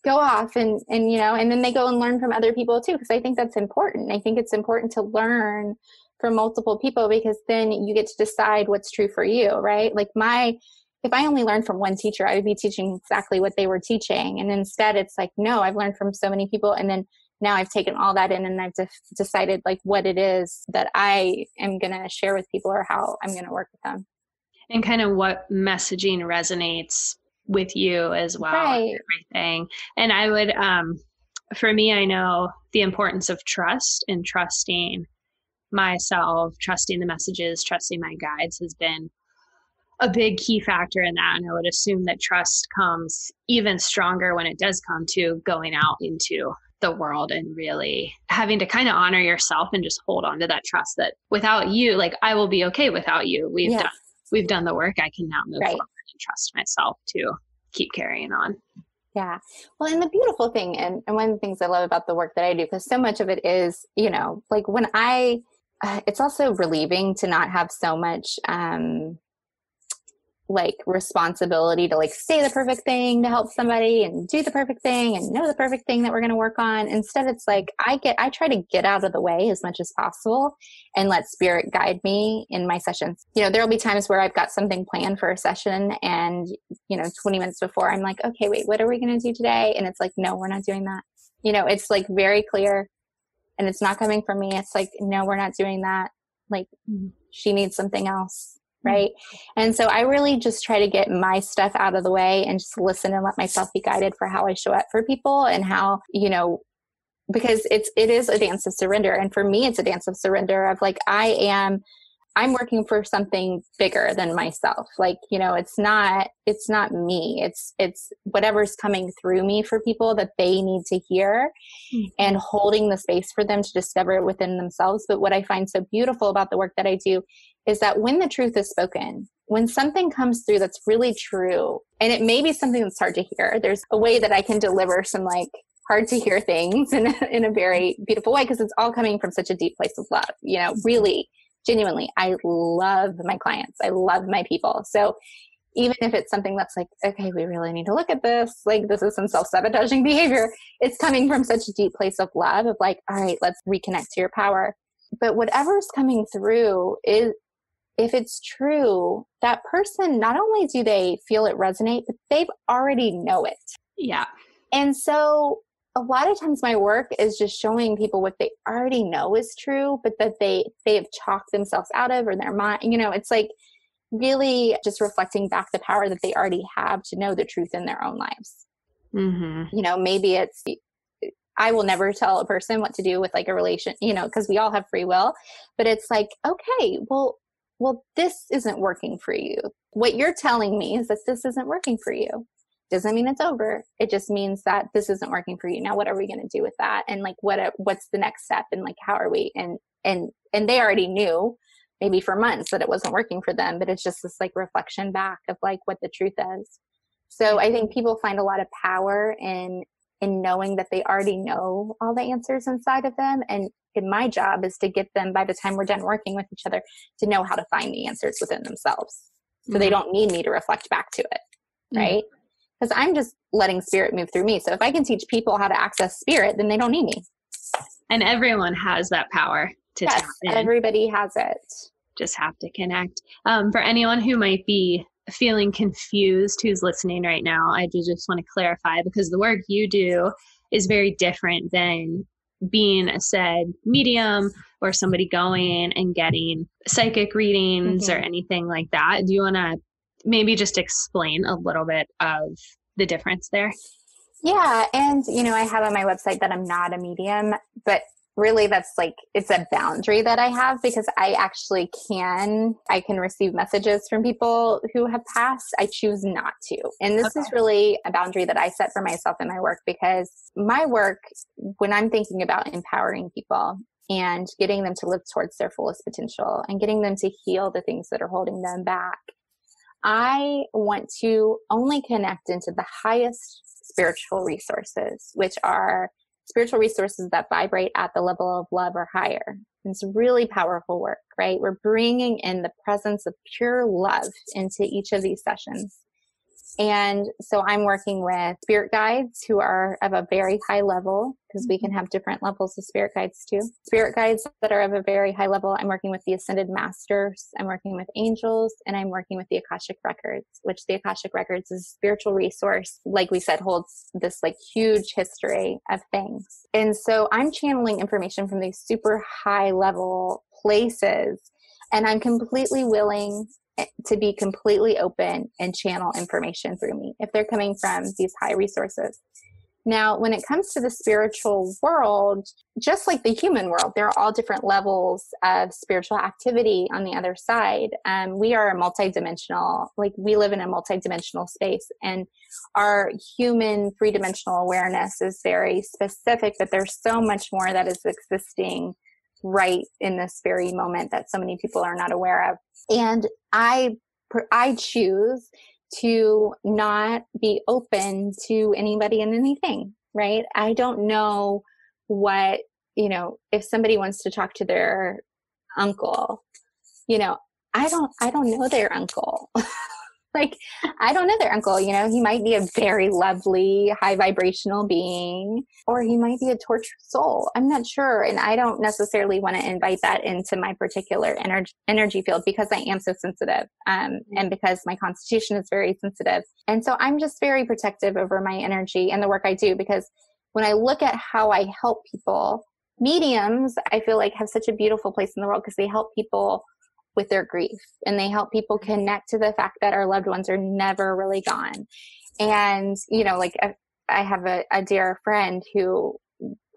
go off and you know, and then they go and learn from other people too, because I think that's important. I think it's important to learn from multiple people, because then you get to decide what's true for you, right? Like, if I only learned from one teacher, I would be teaching exactly what they were teaching. And instead it's like, no, I've learned from so many people. And then now I've taken all that in and I've decided like what it is that I am going to share with people, or how I'm going to work with them. And kind of what messaging resonates with you as well. Right. And everything. And I would, for me, I know the importance of trust, and trusting myself, trusting the messages, trusting my guides has been a big key factor in that. And I would assume that trust comes even stronger when it does come to going out into the world and really having to kind of honor yourself and just hold on to that trust that without you, like, I will be okay without you. We've done the work. I can now move forward and trust myself to keep carrying on. Yeah. Well, and the beautiful thing, and one of the things I love about the work that I do, because so much of it is, like when it's also relieving to not have so much, like responsibility to like say the perfect thing to help somebody and do the perfect thing and know the perfect thing that we're going to work on. Instead, it's like I try to get out of the way as much as possible and let spirit guide me in my sessions. There'll be times where I've got something planned for a session and, 20 minutes before I'm like, okay, wait, what are we going to do today? And it's like, no, we're not doing that. It's like very clear and it's not coming from me. It's like, no, we're not doing that. Like she needs something else. Right. And so I really just try to get my stuff out of the way and just listen and let myself be guided for how I show up for people and how, because it is a dance of surrender. And for me, it's a dance of surrender of like, I'm working for something bigger than myself. Like, it's not me. It's whatever's coming through me for people that they need to hear and holding the space for them to discover it within themselves. But what I find so beautiful about the work that I do is that when the truth is spoken, when something comes through that's really true, and it may be something that's hard to hear, there's a way that I can deliver some like hard to hear things in a very beautiful way because it's all coming from such a deep place of love. Really, genuinely, I love my clients. I love my people. So even if it's something that's like, okay, we really need to look at this, like this is some self-sabotaging behavior, it's coming from such a deep place of love of like, all right, let's reconnect to your power. But whatever's coming through is, if it's true, that person, not only do they feel it resonate, but they've already know it. Yeah. And so a lot of times my work is just showing people what they already know is true, but that they have chalked themselves out of or their mind, it's like really just reflecting back the power that they already have to know the truth in their own lives. Maybe it's, I will never tell a person what to do with like a relation, because we all have free will, but it's like, okay, well, this isn't working for you. What you're telling me is that this isn't working for you. Doesn't mean it's over. It just means that this isn't working for you. Now, what are we going to do with that? And like, what's the next step? And like, how are we? And they already knew maybe for months that it wasn't working for them, but it's just this like reflection back of like what the truth is. So I think people find a lot of power in knowing that they already know all the answers inside of them. And my job is to get them, by the time we're done working with each other, to know how to find the answers within themselves. So they don't need me to reflect back to it. Right. Because I'm just letting spirit move through me. So if I can teach people how to access spirit, then they don't need me. And everyone has that power to tap in. Everybody has it. Just have to connect. For anyone who might be feeling confused, who's listening right now, I do just want to clarify, because the work you do is very different than being a said medium or somebody going and getting psychic readings or anything like that. Do you want to maybe just explain a little bit of the difference there? Yeah. And, I have on my website that I'm not a medium, but really that's like, it's a boundary that I have because I actually can receive messages from people who have passed. I choose not to. And this is really a boundary that I set for myself in my work, because my work, when I'm thinking about empowering people and getting them to live towards their fullest potential and getting them to heal the things that are holding them back, I want to only connect into the highest spiritual resources, which are spiritual resources that vibrate at the level of love or higher. And it's really powerful work, right? We're bringing in the presence of pure love into each of these sessions. And so I'm working with spirit guides who are of a very high level, because we can have different levels of spirit guides too. Spirit guides that are of a very high level. I'm working with the Ascended Masters. I'm working with angels, and I'm working with the Akashic Records, which the Akashic Records is a spiritual resource. Like we said, holds this like huge history of things. And so I'm channeling information from these super high level places, and I'm completely willing to be completely open and channel information through me if they're coming from these high resources. Now, when it comes to the spiritual world, just like the human world, there are all different levels of spiritual activity on the other side. We are a multidimensional, like we live in a multidimensional space, and our human three-dimensional awareness is very specific, but there's so much more that is existing right in this very moment that so many people are not aware of. And I choose to not be open to anybody and anything, right? I don't know what, if somebody wants to talk to their uncle, I don't know their uncle. Like, I don't know their uncle, he might be a very lovely, high vibrational being, or he might be a tortured soul. I'm not sure. And I don't necessarily want to invite that into my particular energy field because I am so sensitive. And because my constitution is very sensitive. And so I'm just very protective over my energy and the work I do, because when I look at how I help people, mediums, I feel like have such a beautiful place in the world because they help people with their grief, and they help people connect to the fact that our loved ones are never really gone. And, like I have a dear friend who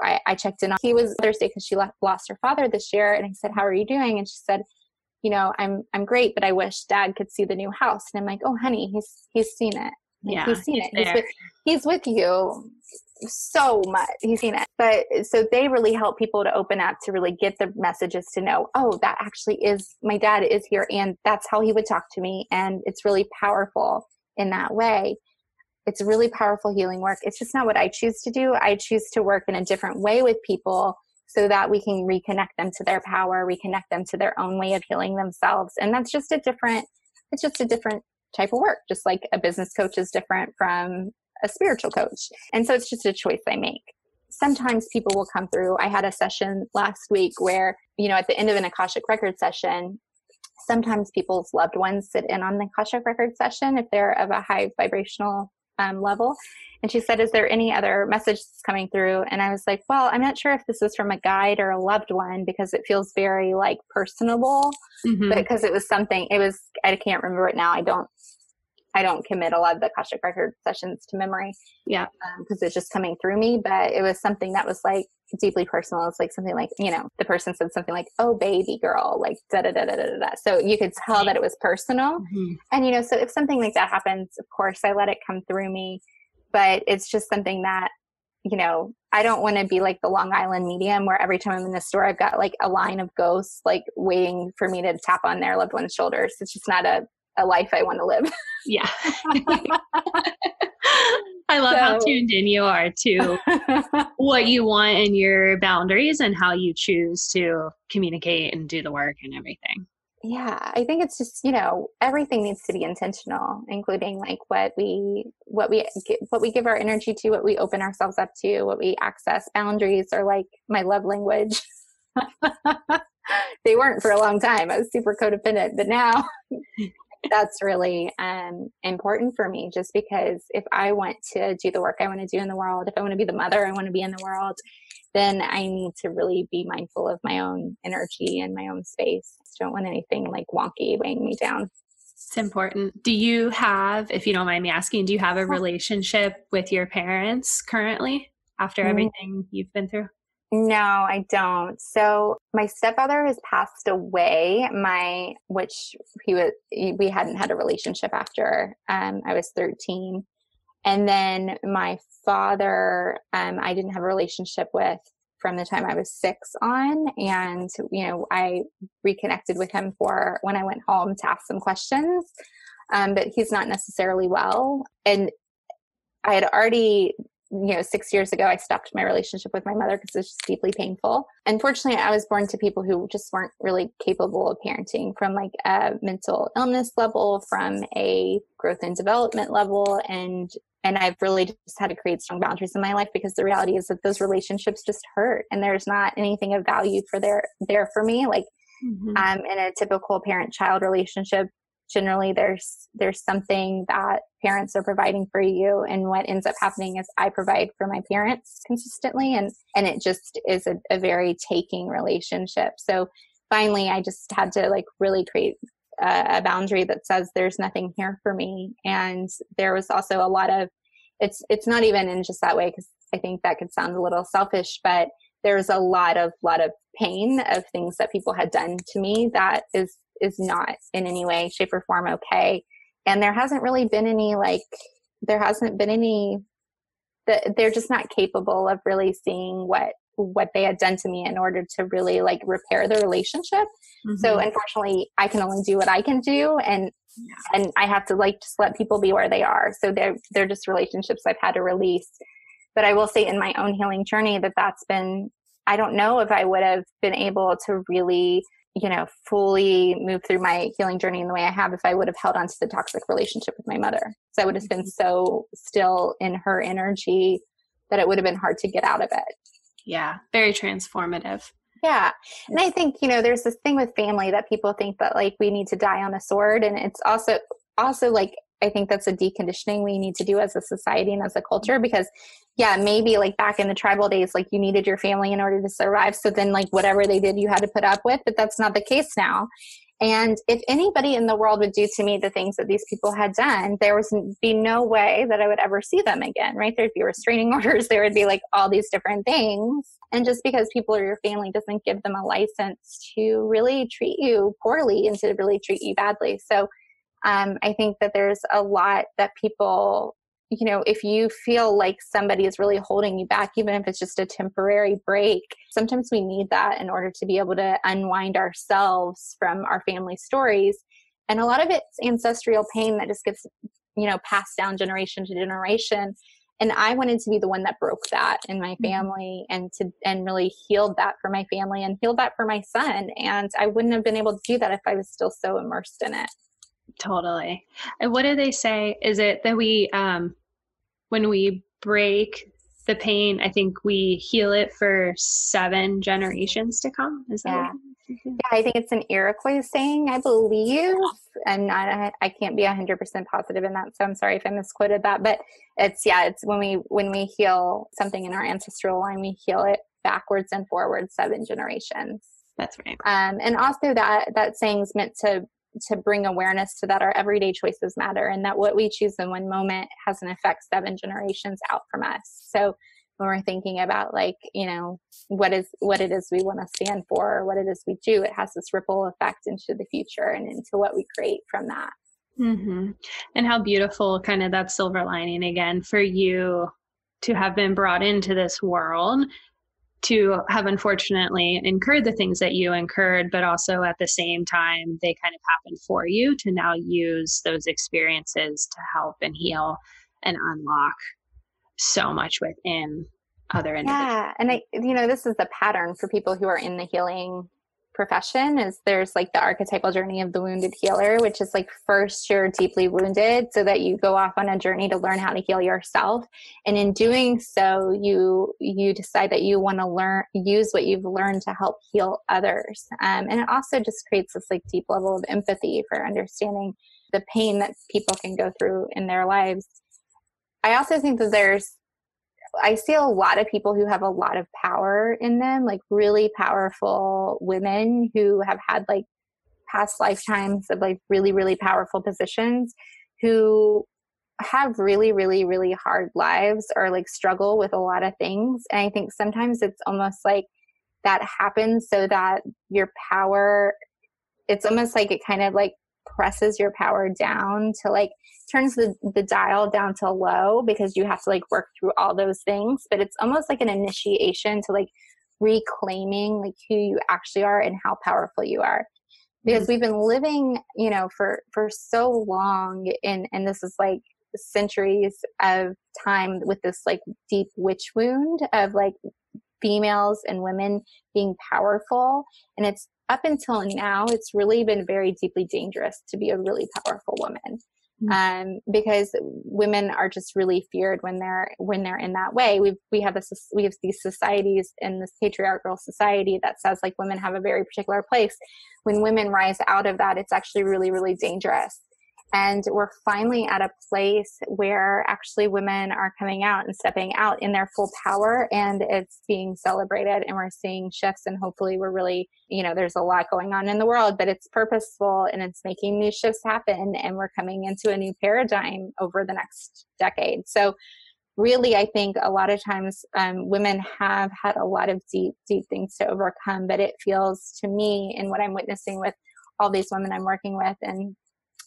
I checked in on. He was Mother's Day because she lost her father this year. And I said, how are you doing? And she said, I'm great, but I wish Dad could see the new house. And I'm like, oh, honey, he's seen it. Like, he's seen it. He's with you so much. He's seen it. But so they really help people to open up, to really get the messages, to know, oh, that actually is, my dad is here, and that's how he would talk to me. And it's really powerful in that way. It's really powerful healing work. It's just not what I choose to do. I choose to work in a different way with people so that we can reconnect them to their power, reconnect them to their own way of healing themselves. And that's just it's just a different type of work, just like a business coach is different from a spiritual coach. And so it's just a choice I make. Sometimes people will come through. I had a session last week where, at the end of an Akashic Records session, sometimes people's loved ones sit in on the Akashic Records session if they're of a high vibrational level. And she said, is there any other messages coming through? And I was like, well, I'm not sure if this is from a guide or a loved one, because it feels very like personable, but because I can't remember it now. I don't commit a lot of the Akashic Record sessions to memory. Yeah. Because it's just coming through me. But it was something that was like deeply personal. It's like something like, the person said something like, oh, baby girl, like da da da da da da. So you could tell that it was personal. And, so if something like that happens, of course, I let it come through me. But it's just something that, I don't want to be like the Long Island medium where every time I'm in the store, I've got like a line of ghosts, like waiting for me to tap on their loved one's shoulders. It's just not a life I want to live. Yeah. I love how tuned in you are to what you want and your boundaries and how you choose to communicate and do the work and everything. Yeah, I think it's just, everything needs to be intentional, including like what we give our energy to, what we open ourselves up to, what we access. Boundaries are like my love language. They weren't for a long time. I was super codependent, but now that's really important for me, just because if I want to do the work I want to do in the world, if I want to be the mother I want to be in the world, then I need to really be mindful of my own energy and my own space. I don't want anything like wonky weighing me down. It's important. Do you have, if you don't mind me asking, do you have a relationship with your parents currently after everything you've been through? No, I don't. So my stepfather has passed away. We hadn't had a relationship after I was 13. And then my father, I didn't have a relationship with from the time I was 6 on. And, I reconnected with him for when I went home to ask some questions. But he's not necessarily well. And I had already, 6 years ago, I stopped my relationship with my mother because it was just deeply painful. Unfortunately, I was born to people who just weren't really capable of parenting, from like a mental illness level, from a growth and development level. And I've really just had to create strong boundaries in my life, because the reality is that those relationships just hurt, and there's not anything of value there for me. Like in a typical parent-child relationship, generally there's something that parents are providing for you, and what ends up happening is I provide for my parents consistently, and it just is a very taking relationship. So finally I just had to like really create a boundary that says there's nothing here for me. And there was also a lot of, it's not even in just that way, because I think that could sound a little selfish, but there's a lot of pain of things that people had done to me that is not in any way, shape, or form okay. And there hasn't really been any, they're just not capable of really seeing what they had done to me in order to really like repair the relationship. Mm-hmm. So unfortunately, I can only do what I can do. And I have to like just let people be where they are. So they're just relationships I've had to release. But I will say in my own healing journey that's been, I don't know if I would have been able to really, fully move through my healing journey in the way I have if I would have held on to the toxic relationship with my mother. So I would have been so still in her energy that it would have been hard to get out of it. Yeah, very transformative. Yeah. And I think, there's this thing with family that people think that like we need to die on a sword. And it's also like, I think that's a deconditioning we need to do as a society and as a culture, because maybe like back in the tribal days, like you needed your family in order to survive. So then like whatever they did, you had to put up with, but that's not the case now. And if anybody in the world would do to me the things that these people had done, there would be no way that I would ever see them again, right? There'd be restraining orders. There would be like all these different things. And just because people are your family doesn't give them a license to really treat you poorly and to really treat you badly. So I think that there's a lot that people, if you feel like somebody is really holding you back, even if it's just a temporary break, sometimes we need that in order to be able to unwind ourselves from our family stories. And a lot of it's ancestral pain that just gets, passed down generation to generation. And I wanted to be the one that broke that in my family and really healed that for my family and healed that for my son. And I wouldn't have been able to do that if I was still so immersed in it. Totally. And what do they say? Is it that we, when we break the pain, I think we heal it for 7 generations to come? Is that Yeah, I think it's an Iroquois saying, I believe. I can't be 100% positive in that, so I'm sorry if I misquoted that. But it's when we heal something in our ancestral line, we heal it backwards and forwards 7 generations. That's right. And also that saying's meant to bring awareness to that our everyday choices matter, and that what we choose in one moment has an effect 7 generations out from us. So when we're thinking about like, what it is we want to stand for, or what it is we do, it has this ripple effect into the future and into what we create from that. Mm-hmm. And how beautiful kind of that silver lining again for you to have been brought into this world, to have unfortunately incurred the things that you incurred, but also at the same time, they kind of happened for you to now use those experiences to help and heal and unlock so much within other individuals. Yeah. And this is the pattern for people who are in the healing profession, is there's like the archetypal journey of the wounded healer, which is like first you're deeply wounded so that you go off on a journey to learn how to heal yourself. And in doing so, you decide that you want to use what you've learned to help heal others. And it also just creates this like deep level of empathy for understanding the pain that people can go through in their lives. I also think that I see a lot of people who have a lot of power in them, like really powerful women who have had like past lifetimes of like really, really powerful positions, who have really, really, really hard lives or like struggle with a lot of things. And I think sometimes it's almost like that happens so that your power, it's almost like it kind of like presses your power down to like turns the dial down to low, because you have to like work through all those things. But it's almost like an initiation to like reclaiming like who you actually are and how powerful you are. Because we've been living, for so long and this is like centuries of time with this like deep witch wound of like females and women being powerful. And it's up until now, it's really been very deeply dangerous to be a really powerful woman. Because women are just really feared when they're in that way. We have these societies in this patriarchal society that says like women have a very particular place. When women rise out of that, it's actually really, really dangerous. And we're finally at a place where actually women are coming out and stepping out in their full power, and it's being celebrated, and we're seeing shifts, and hopefully we're really, there's a lot going on in the world, but it's purposeful and it's making these shifts happen, and we're coming into a new paradigm over the next decade. So really, I think a lot of times women have had a lot of deep, deep things to overcome, but it feels to me, and what I'm witnessing with all these women I'm working with, and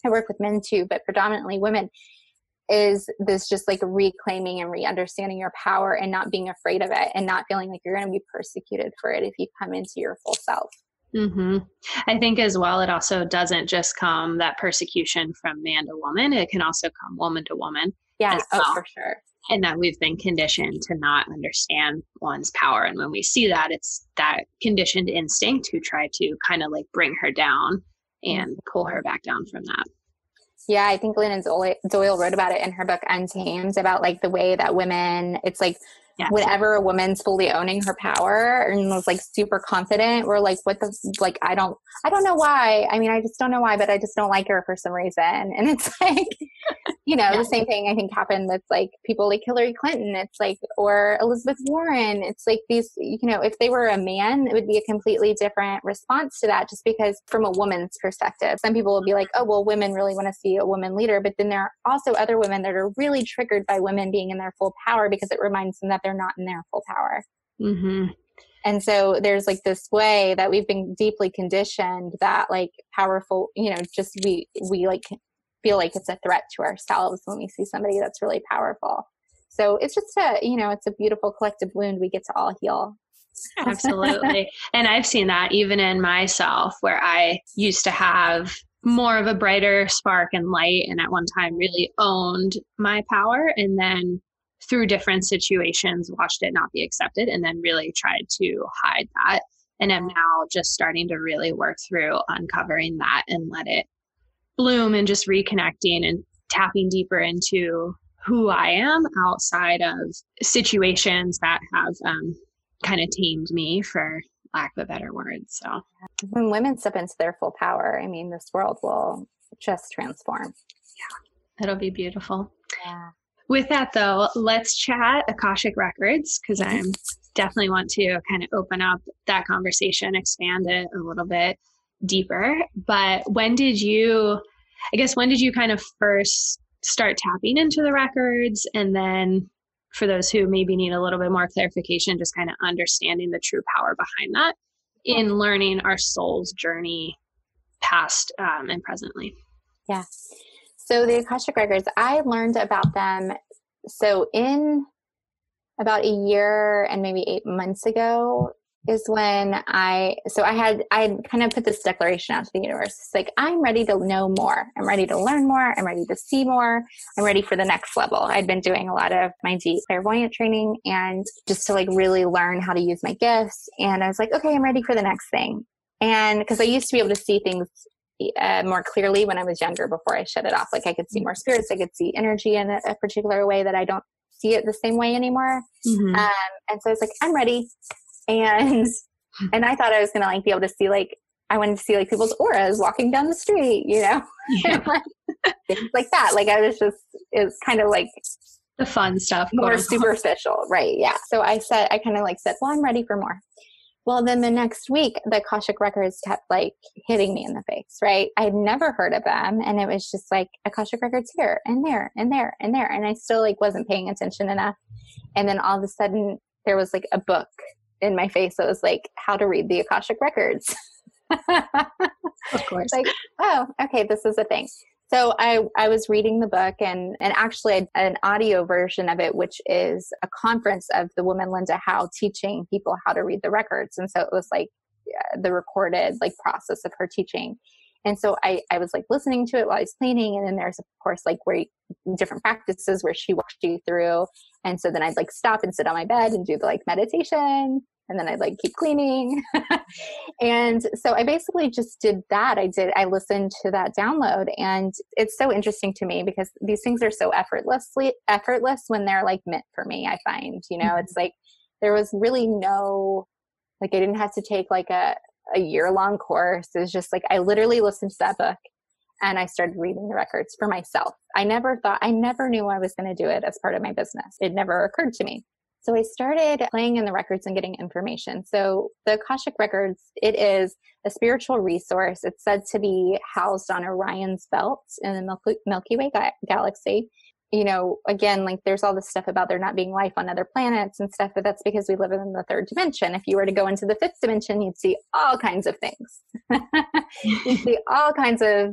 I work with men too, but predominantly women, is this just like reclaiming and re-understanding your power and not being afraid of it and not feeling like you're going to be persecuted for it if you come into your full self. Mm-hmm. I think as well, it also doesn't just come that persecution from man to woman. It can also come woman to woman. Yeah. As well. Oh, for sure. And that we've been conditioned to not understand one's power. And when we see that, it's that conditioned instinct to try to kind of like bring her down and pull her back down from that. Yeah, I think Glennon Doyle wrote about it in her book Untamed, about like the way that women, it's like, yes, whenever a woman's fully owning her power and was like super confident, we're like, what the, like, I don't know why. I mean, I just don't know why, but I just don't like her for some reason. And it's like, you know, the same thing I think happened with like people like Hillary Clinton. It's like, or Elizabeth Warren. It's like these, you know, if they were a man, it would be a completely different response to that, just because from a woman's perspective, some people will be like, oh, well, women really want to see a woman leader. But then there are also other women that are really triggered by women being in their full power because it reminds them that they're not in their full power. Mm-hmm. And so there's like this way that we've been deeply conditioned that like powerful, you know, just we like feel like it's a threat to ourselves when we see somebody that's really powerful. So it's just you know, it's a beautiful collective wound we get to all heal. Absolutely. And I've seen that even in myself, where I used to have more of a brighter spark and light, and at one time really owned my power, and then through different situations watched it not be accepted, and then really tried to hide that. And I'm now just starting to really work through uncovering that and let it bloom, and just reconnecting and tapping deeper into who I am outside of situations that have kind of tamed me, for lack of a better word. So when women step into their full power, I mean, this world will just transform. Yeah, it'll be beautiful. Yeah. With that though, let's chat Akashic Records, because I definitely want to kind of open up that conversation, expand it a little bit deeper. But when did you kind of first start tapping into the records? And then for those who maybe need a little bit more clarification, just kind of understanding the true power behind that in learning our soul's journey past and presently. Yeah. So the Akashic Records, I learned about them. So in about a year and maybe 8 months ago is when I had kind of put this declaration out to the universe. It's like, I'm ready to know more. I'm ready to learn more. I'm ready to see more. I'm ready for the next level. I'd been doing a lot of my deep clairvoyant training, and just to like really learn how to use my gifts. And I was like, okay, I'm ready for the next thing. And because I used to be able to see things more clearly when I was younger, before I shut it off. Like I could see more spirits. I could see energy in a particular way that I don't see it the same way anymore. Mm-hmm. And so I was like, I'm ready. And I thought I was going to like be able to see, like, I wanted to see like people's auras walking down the street, you know, things like that. Like I was just, it's kind of like the fun stuff, more superficial. Right. Yeah. So I kind of like said, well, I'm ready for more. Well, then the next week, the Akashic Records kept like hitting me in the face, right? I had never heard of them. And it was just like Akashic Records here and there and there and there. And I still like wasn't paying attention enough. And then all of a sudden there was like a book in my face that was like, how to read the Akashic Records. Of course. Like, oh, okay, this is a thing. So I was reading the book, and actually an audio version of it, which is a conference of the woman Linda Howe teaching people how to read the records. And so it was like the recorded like process of her teaching. And so I was like listening to it while I was cleaning. And then there's of course like different practices where she walked you through. And so then I'd like stop and sit on my bed and do the like meditation. And then I'd like keep cleaning. And so I basically just did that. I listened to that download, and it's so interesting to me because these things are so effortless when they're like meant for me. I find, you know, it's like, there was really no, like, I didn't have to take like a year-long course. It was just like, I literally listened to that book and I started reading the records for myself. I never knew I was going to do it as part of my business. It never occurred to me. So I started playing in the records and getting information. So the Akashic Records, it is a spiritual resource. It's said to be housed on Orion's belt in the Milky Way galaxy. you know, again, like there's all this stuff about there not being life on other planets and stuff, but that's because we live in the third dimension. If you were to go into the fifth dimension, you'd see all kinds of things. You'd see all kinds of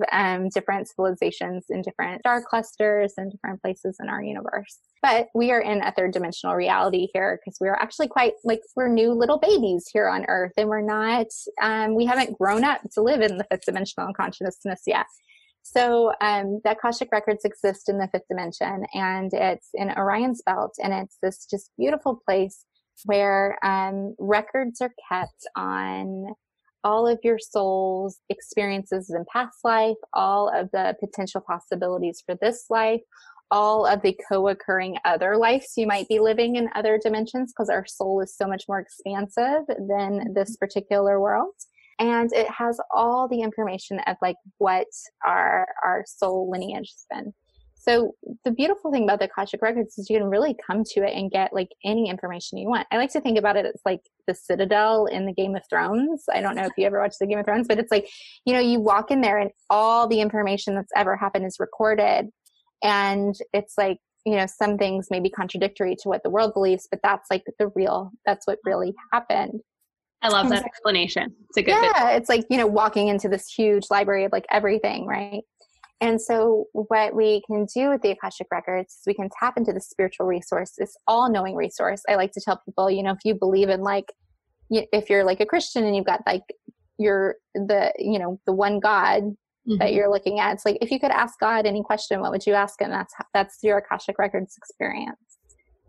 different civilizations in different star clusters and different places in our universe. But we are in a third dimensional reality here because we are actually quite like we're new little babies here on Earth, and we're not, we haven't grown up to live in the fifth dimensional consciousness yet. So the Akashic Records exist in the fifth dimension, and it's in Orion's belt, and it's this just beautiful place where records are kept on all of your soul's experiences in past life, all of the potential possibilities for this life, all of the co-occurring other lives you might be living in other dimensions, because our soul is so much more expansive than this particular world. And it has all the information of like what our soul lineage has been. So the beautiful thing about the Akashic Records is you can really come to it and get like any information you want. I like to think about it as like the Citadel in the Game of Thrones. I don't know if you ever watched the Game of Thrones, but it's like, you know, you walk in there and all the information that's ever happened is recorded. And it's like, you know, some things may be contradictory to what the world believes, but that's like that's what really happened. I love that explanation. It's a good it's like, you know, walking into this huge library of like everything, right? And so what we can do with the Akashic Records is we can tap into the spiritual resource, this all-knowing resource. I like to tell people, you know, if you believe in like, if you're like a Christian and you've got like the one God that you're looking at, it's like, if you could ask God any question, what would you ask him? That's your Akashic Records experience.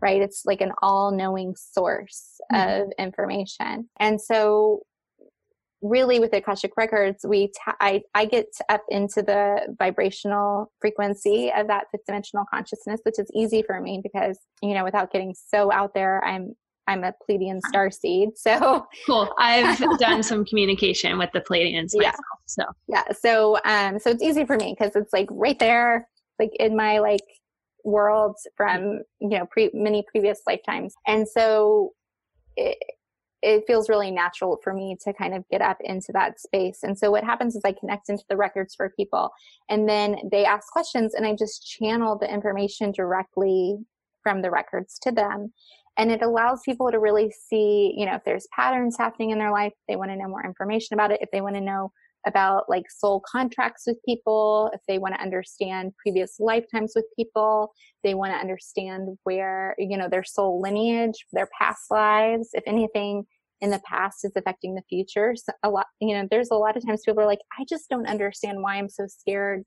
Right? It's like an all-knowing source of information. And so really with the Akashic Records, I get up into the vibrational frequency of that fifth dimensional consciousness, which is easy for me because, you know, without getting so out there, I'm a Pleiadian starseed. So cool. I've done some communication with the Pleiadians myself. So it's easy for me because it's like right there, like in my like worlds from, you know, many previous lifetimes. And so it feels really natural for me to kind of get up into that space. And so what happens is I connect into the records for people, and then they ask questions and I just channel the information directly from the records to them. And it allows people to really see, you know, if there's patterns happening in their life, they want to know more information about it. If they want to know about like soul contracts with people, if they want to understand previous lifetimes with people, they want to understand where, you know, their soul lineage, their past lives, if anything in the past is affecting the future. So there's a lot of times people are like, I just don't understand why I'm so scared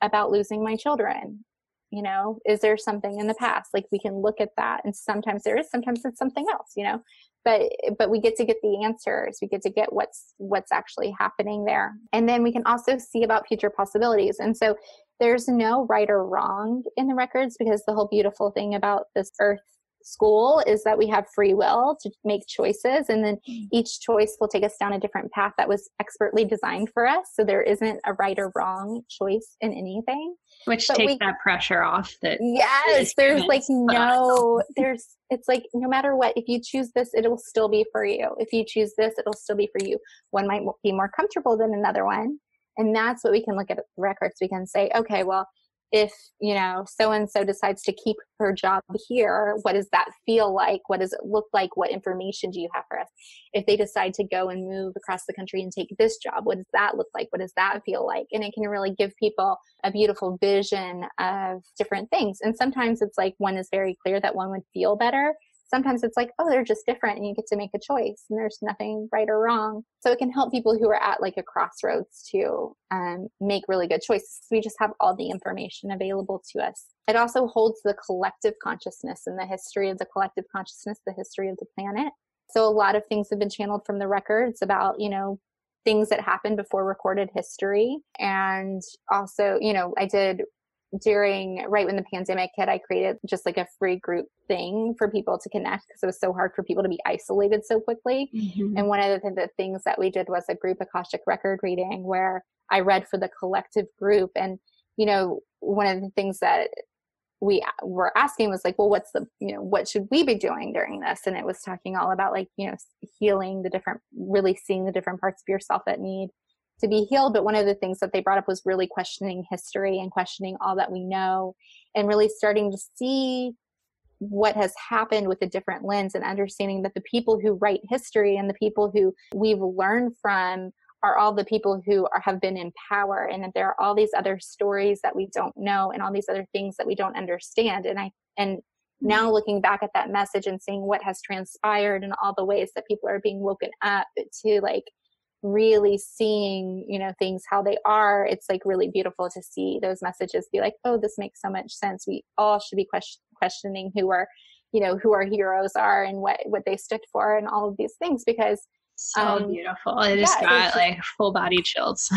about losing my children. You know, is there something in the past? Like we can look at that, and sometimes there is, sometimes it's something else, you know, but we get to get the answers. We get to get what's actually happening there. And then we can also see about future possibilities. And so there's no right or wrong in the records, because the whole beautiful thing about this Earth school is that we have free will to make choices, and then each choice will take us down a different path that was expertly designed for us. So there isn't a right or wrong choice in anything, which takes that pressure off. That there's like it's like no matter what, if you choose this, it'll still be for you. If you choose this, it'll still be for you. One might be more comfortable than another one, and that's what we can look at the records. We can say, okay, well, if, you know, so-and-so decides to keep her job here, what does that feel like? What does it look like? What information do you have for us? If they decide to go and move across the country and take this job, what does that look like? What does that feel like? And it can really give people a beautiful vision of different things. And sometimes it's like one is very clear that one would feel better. Sometimes it's like, oh, they're just different, and you get to make a choice, and there's nothing right or wrong. So it can help people who are at like a crossroads to make really good choices. We just have all the information available to us. It also holds the collective consciousness and the history of the collective consciousness, the history of the planet. So a lot of things have been channeled from the records about, you know, things that happened before recorded history. And also, you know, I did right when the pandemic hit, I created just like a free group thing for people to connect, because it was so hard for people to be isolated so quickly. And one of the things that we did was a group Akashic record reading where I read for the collective group. And, you know, one of the things that we were asking was like, well, what should we be doing during this? And it was talking all about like, you know, healing really seeing the different parts of yourself that need to be healed. But one of the things that they brought up was really questioning history and questioning all that we know, and really starting to see what has happened with a different lens, and understanding that the people who write history and the people who we've learned from are all the people who have been in power, and that there are all these other stories that we don't know and all these other things that we don't understand. And now looking back at that message and seeing what has transpired and all the ways that people are being woken up to like really seeing, things how they are, it's like really beautiful to see those messages be like, oh, this makes so much sense. We all should be questioning who our heroes are and what they stood for and all of these things, because so beautiful. I just got like full body chills.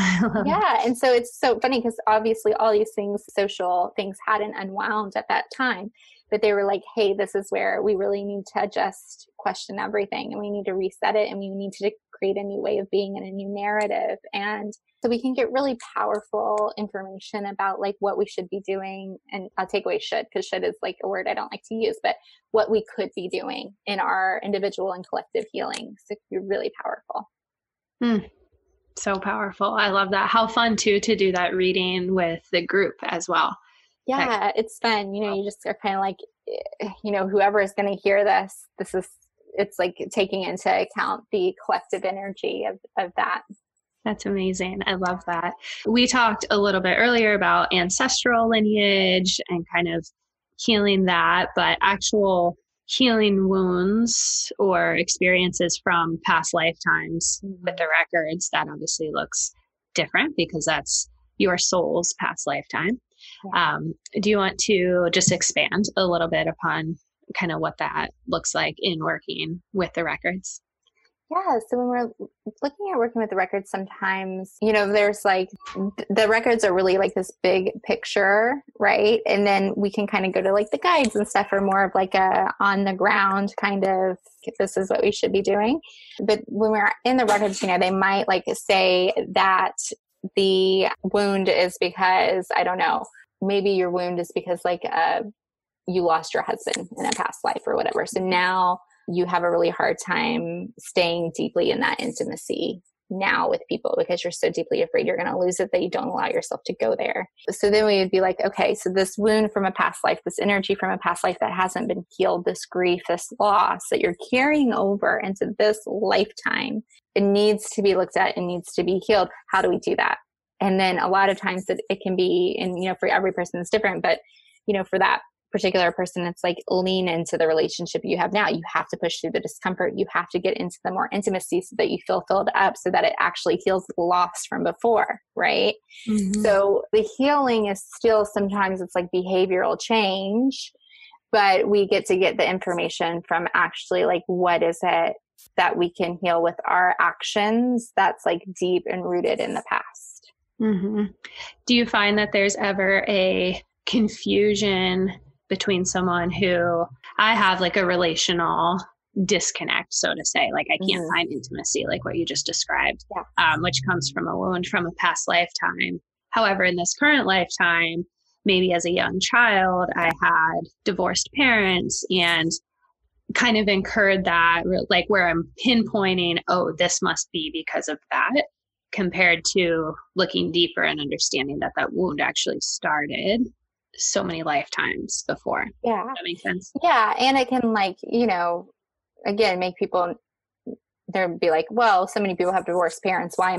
Yeah. And so it's so funny because obviously all these things, social things, hadn't unwound at that time, but they were like, hey, this is where we really need to just question everything, and we need to reset it, and we need to create a new way of being and a new narrative. And so we can get really powerful information about like what we should be doing. And I'll take away should, because should is like a word I don't like to use, but what we could be doing in our individual and collective healing. So it can be really powerful. So powerful. I love that. How fun too to do that reading with the group as well. Yeah, it's fun. You just are kind of like, whoever is going to hear this, it's like taking into account the collective energy of that. That's amazing. I love that. We talked a little bit earlier about ancestral lineage and kind of healing that, but actual healing wounds or experiences from past lifetimes with the records, that obviously looks different because that's your soul's past lifetime. Yeah. Do you want to just expand a little bit upon kind of what that looks like in working with the records? Yeah. So when we're looking at working with the records, sometimes, there's like the records are really like this big picture, right? And then we can kind of go to like the guides and stuff are more of like a on the ground kind of, this is what we should be doing. But when we're in the records, they might like say that the wound is because, I don't know, maybe your wound is because like you lost your husband in a past life or whatever. So now you have a really hard time staying deeply in that intimacy now with people because you're so deeply afraid you're going to lose it that you don't allow yourself to go there. So then we would be like, okay, so this wound from a past life, this energy from a past life that hasn't been healed, this grief, this loss that you're carrying over into this lifetime, it needs to be looked at and needs to be healed. How do we do that? And then a lot of times it can be, and for every person it's different, but for that particular person, it's like lean into the relationship you have now. You have to push through the discomfort. You have to get into the more intimacy so that you feel filled up, so that it actually heals the loss from before, right? Mm-hmm. So the healing is still, sometimes it's like behavioral change, but we get to get the information from actually like, what is it that we can heal with our actions that's like deep and rooted in the past. Mm-hmm. Do you find that there's ever a confusion between someone who I have like a relational disconnect, so to say, like I can't find intimacy, like what you just described, which comes from a wound from a past lifetime. However, in this current lifetime, maybe as a young child, I had divorced parents and kind of incurred that, like where I'm pinpointing, oh, this must be because of that, compared to looking deeper and understanding that that wound actually started so many lifetimes before. Yeah. Does that make sense? Yeah. And it can like, again, make people, they'll be like, well, so many people have divorced parents. Why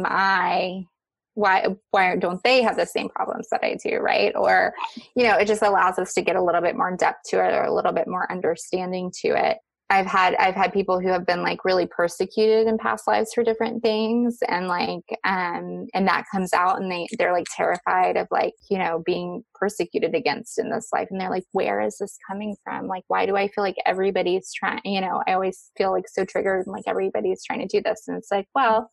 don't they have the same problems that I do? Right. Or, it just allows us to get a little bit more depth to it, or a little bit more understanding to it. I've had people who have been like really persecuted in past lives for different things, and like and that comes out, and they're like terrified of like being persecuted against in this life, and they're like, where is this coming from? Like, why do I feel like everybody's trying? I always feel like so triggered, and like everybody's trying to do this, and it's like, well,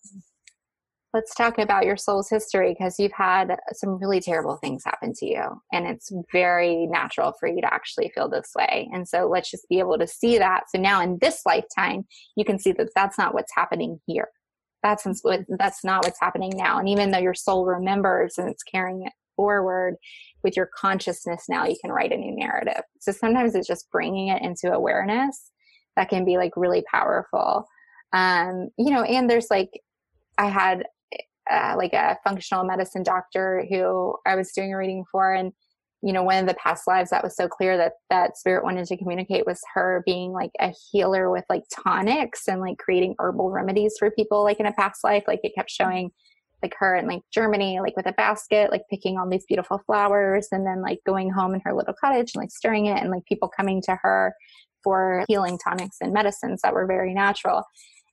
let's talk about your soul's history, because you've had some really terrible things happen to you, and it's very natural for you to actually feel this way. And so let's just be able to see that. So now in this lifetime, you can see that that's not what's happening here. That's not what's happening now. And even though your soul remembers and it's carrying it forward with your consciousness, now you can write a new narrative. So sometimes it's just bringing it into awareness that can be like really powerful. And there's like, like a functional medicine doctor who I was doing a reading for. And, you know, one of the past lives that was so clear that spirit wanted to communicate was her being like a healer with like tonics and like creating herbal remedies for people, like in a past life. Like it kept showing like her in like Germany, like with a basket, like picking all these beautiful flowers and then like going home in her little cottage and like stirring it, and like people coming to her for healing tonics and medicines that were very natural.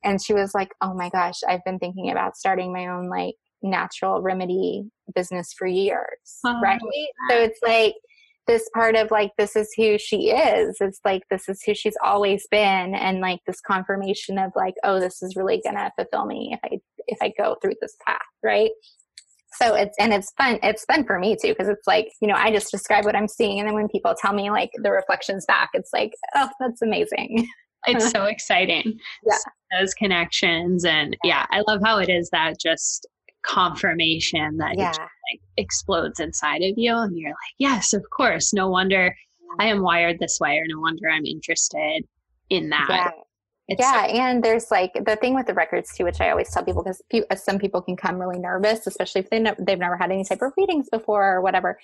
And she was like, oh my gosh, I've been thinking about starting my own like natural remedy business for years. Right. So it's like this part of like, this is who she is. It's like, this is who she's always been. And like this confirmation of like, oh, this is really going to fulfill me if I go through this path. Right. So it's fun. It's fun for me too. Cause it's like, you know, I just describe what I'm seeing. And then when people tell me like the reflections back, it's like, oh, that's amazing. It's so exciting. Yeah. Those connections. And yeah, I love how it is that just confirmation that it just like explodes inside of you. And you're like, yes, of course. No wonder I am wired this way, or no wonder I'm interested in that. Yeah. And there's like the thing with the records too, which I always tell people, because some people can come really nervous, especially if they've never had any type of readings before or whatever,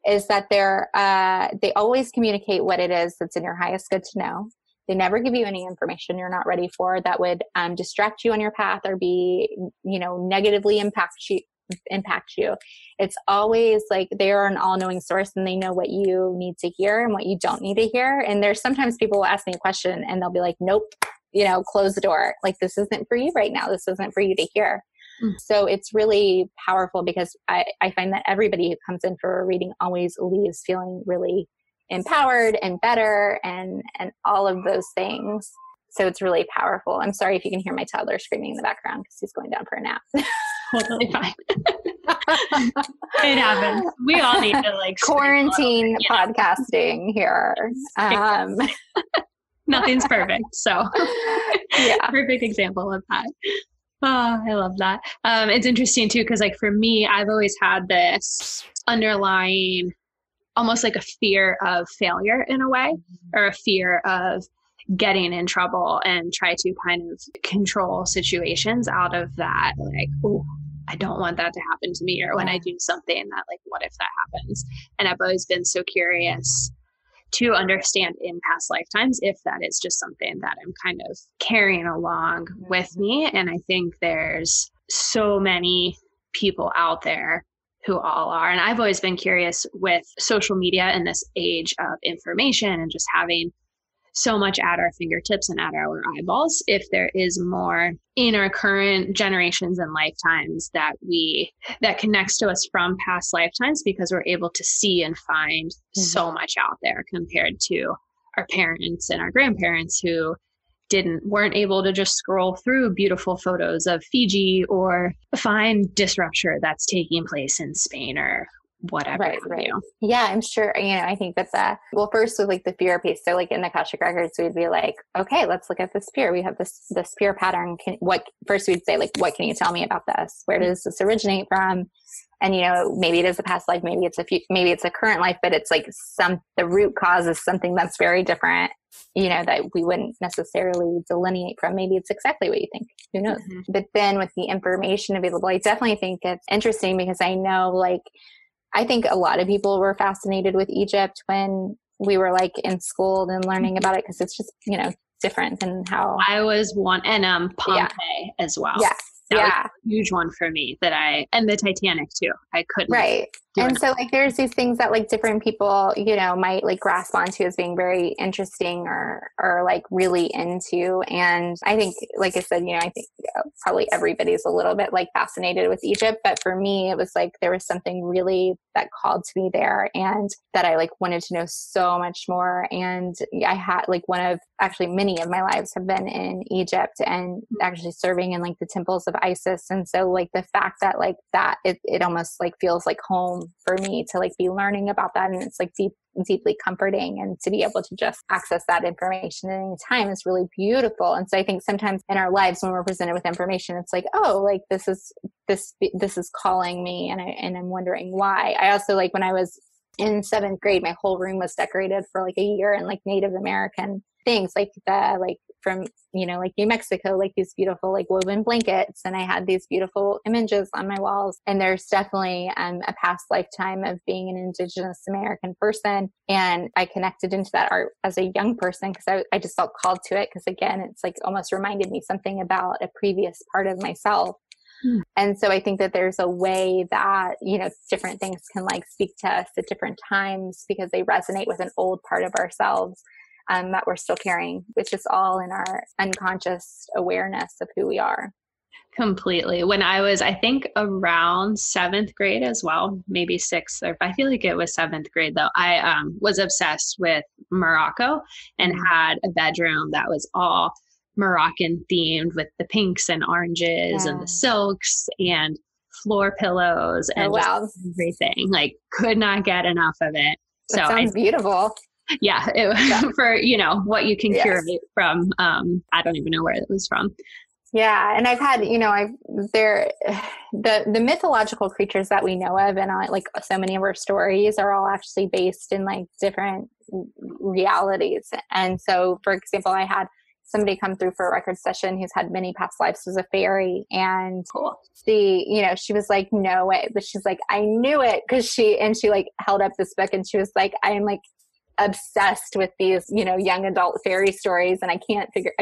is that they always communicate what it is that's in your highest good to know. They never give you any information you're not ready for that would distract you on your path or be, you know, negatively impact you. It's always like they are an all-knowing source, and they know what you need to hear and what you don't need to hear. And there's sometimes people will ask me a question and they'll be like, nope, you know, close the door. Like, this isn't for you right now. This isn't for you to hear. So it's really powerful, because I find that everybody who comes in for a reading always leaves feeling really empowered and better and all of those things. So it's really powerful. I'm sorry if you can hear my toddler screaming in the background because he's going down for a nap. Totally fine. It happens. We all need to like quarantine podcasting here. Nothing's perfect. So yeah, perfect example of that. Oh, I love that. It's interesting too, because like for me, I've always had this underlying almost like a fear of failure in a way, or a fear of getting in trouble, and try to kind of control situations out of that. Like, oh, I don't want that to happen to me. Or when I do something that like, what if that happens? And I've always been so curious to understand in past lifetimes if that is just something that I'm kind of carrying along with me. And I think there's so many people out there who all are. And I've always been curious with social media and this age of information and just having so much at our fingertips and at our eyeballs, if there is more in our current generations and lifetimes that connects to us from past lifetimes, because we're able to see and find so much out there compared to our parents and our grandparents who weren't able to just scroll through beautiful photos of Fiji or find disruption that's taking place in Spain or whatever. Right. Yeah, I'm sure. You know, I think that's well, first with like the fear piece. So like in the Akashic Records, we'd be like, okay, let's look at this fear. We have this fear pattern. First we'd say like, what can you tell me about this? Where does this originate from? And, you know, maybe it is a past life, maybe it's a current life, but it's like the root cause is something that's very different, you know, that we wouldn't necessarily delineate from. Maybe it's exactly what you think. Who knows? But then with the information available, I definitely think it's interesting, because I know, like, I think a lot of people were fascinated with Egypt when we were like in school and learning about it, because it's just, you know, different than how I was one. And Pompeii as well. Yeah. That was a huge one for me and the Titanic too. I couldn't. Right. And so like, there's these things that like different people, you know, might like grasp onto as being very interesting or like really into. And I think, like I said, you know, I think probably everybody's a little bit like fascinated with Egypt, but for me, it was like, there was something really that called to me there, and that I like wanted to know so much more. And I had like many of my lives have been in Egypt and actually serving in like the temples of Isis. And so like the fact that like that, it almost like feels like home for me to like be learning about that. And it's like deeply comforting, and to be able to just access that information at any time is really beautiful. And so I think sometimes in our lives when we're presented with information, it's like, oh, like this is calling me, and I'm wondering why. I also, like, when I was in 7th grade, my whole room was decorated for like a year in like Native American things like from, like New Mexico, like these beautiful, like woven blankets. And I had these beautiful images on my walls. And there's definitely a past lifetime of being an Indigenous American person. And I connected into that art as a young person because I just felt called to it. Because again, it's like almost reminded me something about a previous part of myself. And so I think that there's a way that, different things can like speak to us at different times because they resonate with an old part of ourselves that we're still carrying, which is all in our unconscious awareness of who we are. Completely. When I was, I think around 7th grade as well, maybe 6th, or I feel like it was 7th grade though, I was obsessed with Morocco and had a bedroom that was all Moroccan themed with the pinks and oranges and the silks and floor pillows and just everything. Like, could not get enough of it. That sounds beautiful. Yeah, for what you can curate from. I don't even know where it was from. Yeah, and I've had the mythological creatures that we know of, and like so many of our stories are all actually based in like different realities. And so, for example, I had somebody come through for a record session who's had many past lives as a fairy, and she was like, no way, but she's like, I knew it, because she like held up this book and she was like, I am like obsessed with these young adult fairy stories, and I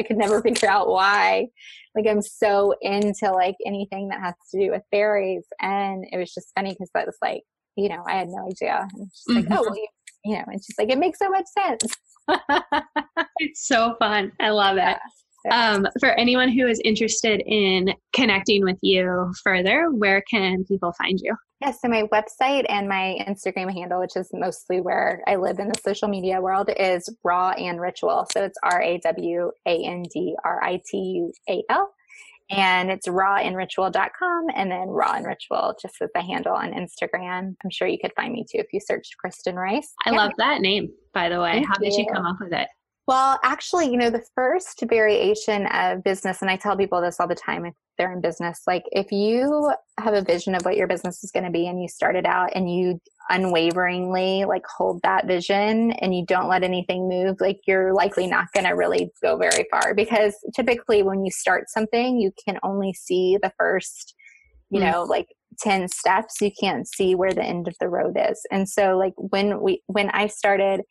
could never figure out why. Like, I'm so into like anything that has to do with fairies. And it was just funny because that was like, I had no idea. And she's like, oh, well, and she's like, it makes so much sense. It's so fun. I love it. For anyone who is interested in connecting with you further, where can people find you? Yeah, so my website and my Instagram handle, which is mostly where I live in the social media world, is Raw and Ritual. So it's RAWANDRITUAL. And it's rawandritual.com, and then Raw and Ritual just with the handle on Instagram. I'm sure you could find me too if you searched Kristen Rice. I love that name, by the way. How did you come up with it? Well, actually, the first variation of business, and I tell people this all the time if they're in business, like if you have a vision of what your business is going to be and you start it out and you unwaveringly like hold that vision and you don't let anything move, like you're likely not going to really go very far, because typically when you start something, you can only see the first, like 10 steps. You can't see where the end of the road is. And so like when I started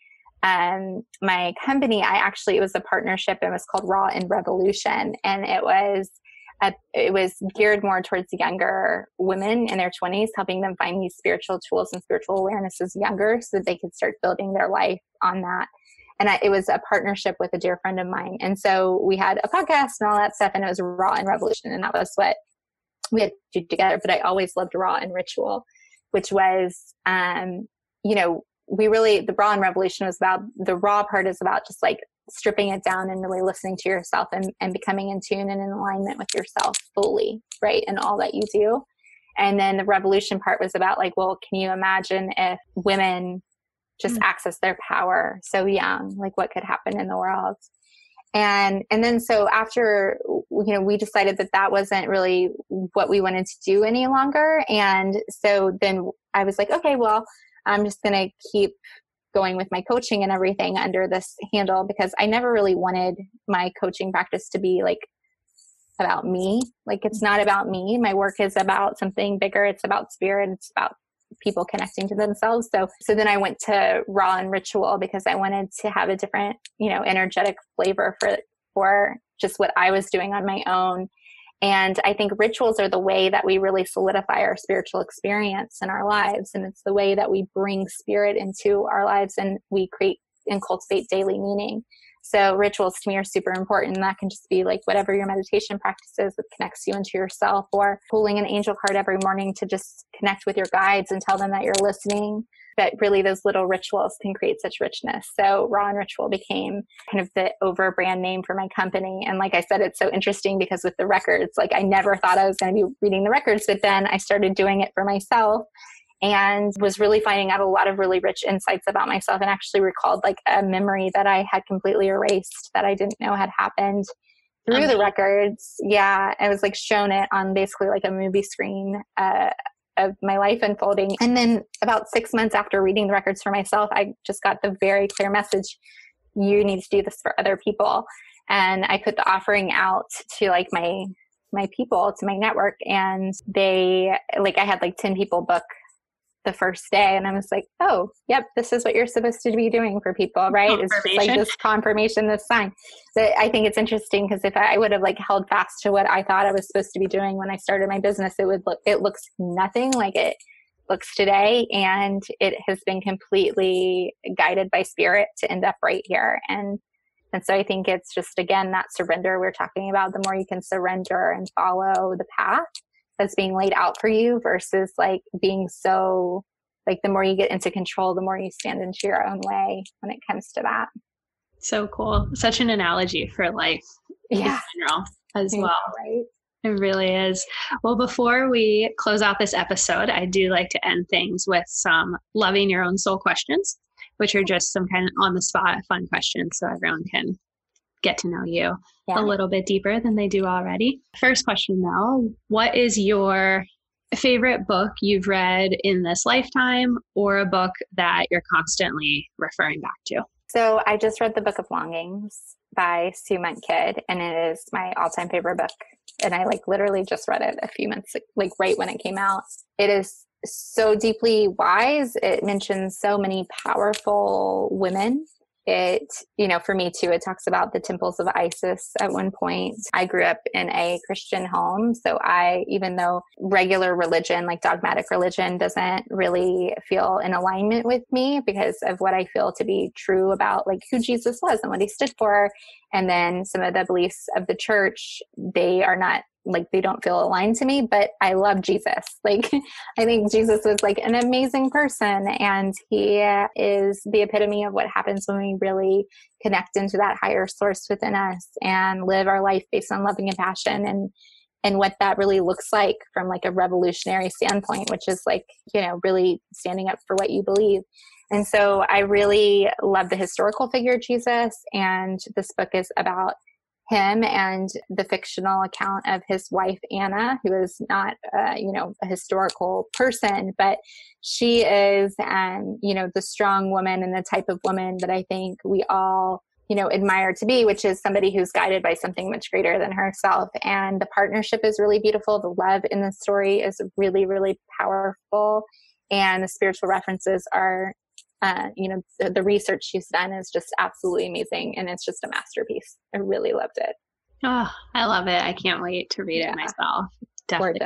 my company, it was a partnership. It was called Raw and Revolution. And it was geared more towards younger women in their 20s, helping them find these spiritual tools and spiritual awarenesses younger so that they could start building their life on that. And it was a partnership with a dear friend of mine. And so we had a podcast and all that stuff, and it was Raw and Revolution. And that was what we had to do together. But I always loved Raw and Ritual, which was, the Raw and Revolution was about, the raw part is about just like stripping it down and really listening to yourself and becoming in tune and in alignment with yourself fully, right? And all that you do. And then the revolution part was about like, well, can you imagine if women just access their power so young, like what could happen in the world? And then so after, we decided that wasn't really what we wanted to do any longer. And so then I was like, okay, well, I'm just going to keep going with my coaching and everything under this handle, because I never really wanted my coaching practice to be like about me. Like, it's not about me. My work is about something bigger. It's about spirit. It's about people connecting to themselves. So then I went to Raw and Ritual because I wanted to have a different, energetic flavor for just what I was doing on my own. And I think rituals are the way that we really solidify our spiritual experience in our lives. And it's the way that we bring spirit into our lives and we create and cultivate daily meaning. So rituals to me are super important. And that can just be like whatever your meditation practice is that connects you into yourself, or pulling an angel card every morning to just connect with your guides and tell them that you're listening. But really those little rituals can create such richness. So Raw and Ritual became kind of the over brand name for my company. And like I said, it's so interesting because with the records, like I never thought I was going to be reading the records, but then I started doing it for myself and was really finding out a lot of really rich insights about myself, and actually recalled like a memory that I had completely erased that I didn't know had happened through the records. Yeah. I was like shown it on basically like a movie screen, of my life unfolding. And then about 6 months after reading the records for myself, I just got the very clear message you need to do this for other people. And I put the offering out to like my people, to my network, and they like, I had like 10 people book the first day, and I was like, oh, yep, this is what you're supposed to be doing for people, right? It's just like this confirmation, this sign. But I think it's interesting because if I would have like held fast to what I thought I was supposed to be doing when I started my business, it looks nothing like it looks today, and it has been completely guided by spirit to end up right here. And so I think it's just, again, that surrender we're talking about. The more you can surrender and follow the path that's being laid out for you versus like being so like, the more you get into control, the more you stand into your own way when it comes to that. So cool. Such an analogy for life in general as well. Right. It really is. Well, before we close out this episode, I do like to end things with some loving your own soul questions, which are just some kind of on the spot fun questions so everyone can get to know you a little bit deeper than they do already. First question though, what is your favorite book you've read in this lifetime, or a book that you're constantly referring back to? So I just read the Book of Longings by Sue Monk Kidd, and it is my all-time favorite book. And I like literally just read it a few months, like right when it came out. It is so deeply wise. It mentions so many powerful women. It, you know, for me too, it talks about the temples of Isis at one point. I grew up in a Christian home. So even though regular religion, like dogmatic religion, doesn't really feel in alignment with me because of what I feel to be true about like who Jesus was and what he stood for. And then some of the beliefs of the church, they are not like, they don't feel aligned to me, but I love Jesus. Like, I think Jesus was like an amazing person, and he is the epitome of what happens when we really connect into that higher source within us and live our life based on loving and passion, and what that really looks like from like a revolutionary standpoint, which is like, you know, really standing up for what you believe. And so I really love the historical figure of Jesus, and this book is about him and the fictional account of his wife, Anna, who is not, a historical person, but she is, the strong woman and the type of woman that I think we all, admire to be, which is somebody who's guided by something much greater than herself. And the partnership is really beautiful. The love in the story is really, really powerful. And the spiritual references are, the research she's done is just absolutely amazing. And it's just a masterpiece. I really loved it. Oh, I love it. I can't wait to read it myself. Definitely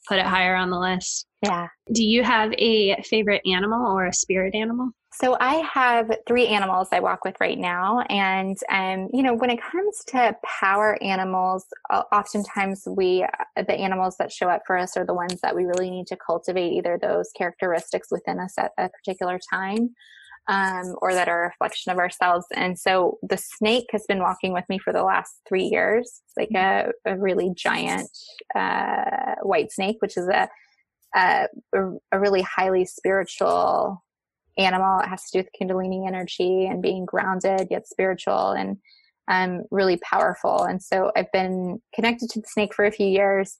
put it higher on the list. Yeah. Do you have a favorite animal or a spirit animal? So I have 3 animals I walk with right now. And, when it comes to power animals, oftentimes the animals that show up for us are the ones that we really need to cultivate, either those characteristics within us at a particular time, or that are a reflection of ourselves. And so the snake has been walking with me for the last 3 years. It's like a really giant white snake, which is a really highly spiritual animal. It has to do with Kundalini energy and being grounded yet spiritual and really powerful. And so I've been connected to the snake for a few years.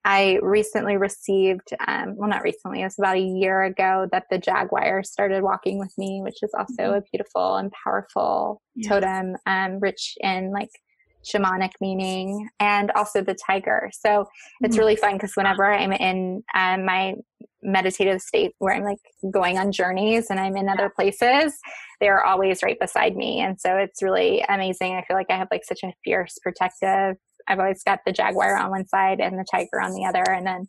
I recently received, not recently, it was about a year ago that the jaguar started walking with me, which is also a beautiful and powerful totem, rich in like shamanic meaning, and also the tiger. So it's really fun because whenever I'm in my meditative state where I'm like going on journeys and I'm in other places, they're always right beside me. And so it's really amazing. I feel like I have like such a fierce protective. I've always got the jaguar on one side and the tiger on the other. And then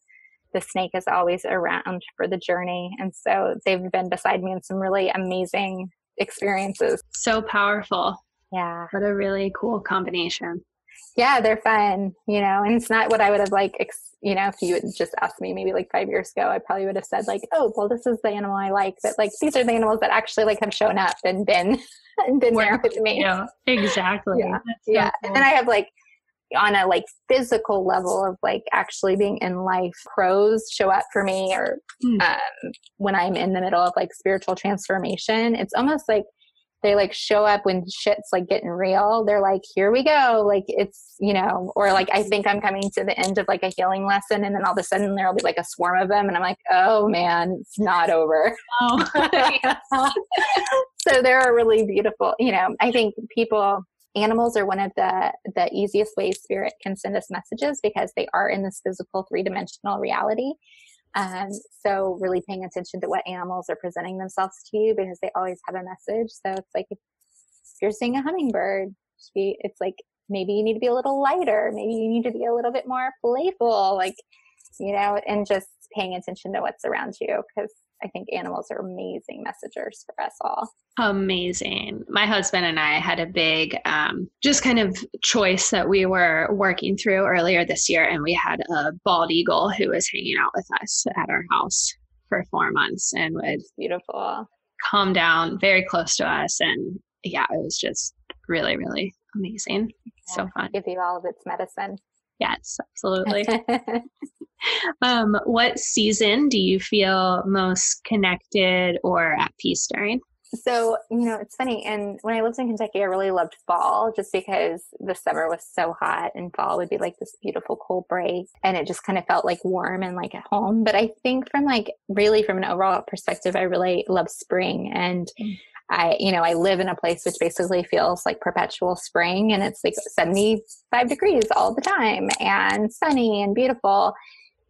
the snake is always around for the journey. And so they've been beside me in some really amazing experiences. So powerful. Yeah. What a really cool combination. Yeah, they're fun, and it's not what I would have if you had just asked me maybe like 5 years ago, I probably would have said like, oh, well, this is the animal I like. But like, these are the animals that actually like have shown up and been there with me. Yeah, exactly. Yeah. Yeah. Cool. And then I have like on a like physical level of like actually being in life, crows show up for me, or when I'm in the middle of like spiritual transformation. It's almost like They like show up when shit's like getting real. They're like, here we go. Like it's, you know, or like, I think I'm coming to the end of like a healing lesson. And then all of a sudden there'll be like a swarm of them. And I'm like, oh man, it's not over. Oh, So they're really beautiful. You know, I think animals are one of the easiest ways spirit can send us messages because they are in this physical 3-dimensional reality. So really paying attention to what animals are presenting themselves to you because they always have a message. So it's like if you're seeing a hummingbird, it's like maybe you need to be a little lighter, maybe you need to be a little bit more playful, like, you know, and just paying attention to what's around you because I think animals are amazing messengers for us all. amazing. My husband and I had a big just kind of choice that we were working through earlier this year, and we had a bald eagle who was hanging out with us at our house for 4 months and would Beautiful. come down very close to us. And yeah, it was just really, really amazing. Yeah, so fun. Give you all of its medicine. Yes, absolutely. What season do you feel most connected or at peace during? So, you know, it's funny. And when I lived in Kentucky, I really loved fall just because the summer was so hot and fall would be like this beautiful cold break. And it just kind of felt like warm and like at home. But I think from an overall perspective, I really love spring. And I live in a place which basically feels like perpetual spring, and it's like 75 degrees all the time and sunny and beautiful.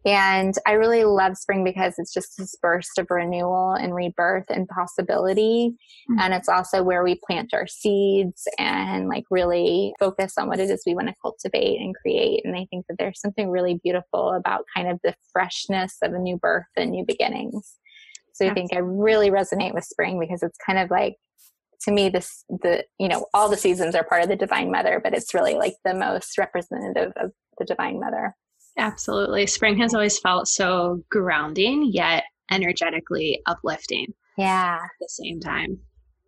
And I really love spring because it's just this burst of renewal and rebirth and possibility. Mm-hmm. And it's also where we plant our seeds and like really focus on what it is we want to cultivate and create. And I think that there's something really beautiful about kind of the freshness of a new birth and new beginnings. So I think I really resonate with spring because it's kind of like, to me, all the seasons are part of the Divine Mother, but it's really like the most representative of the Divine Mother. Absolutely. Spring has always felt so grounding, yet energetically uplifting. Yeah. At the same time.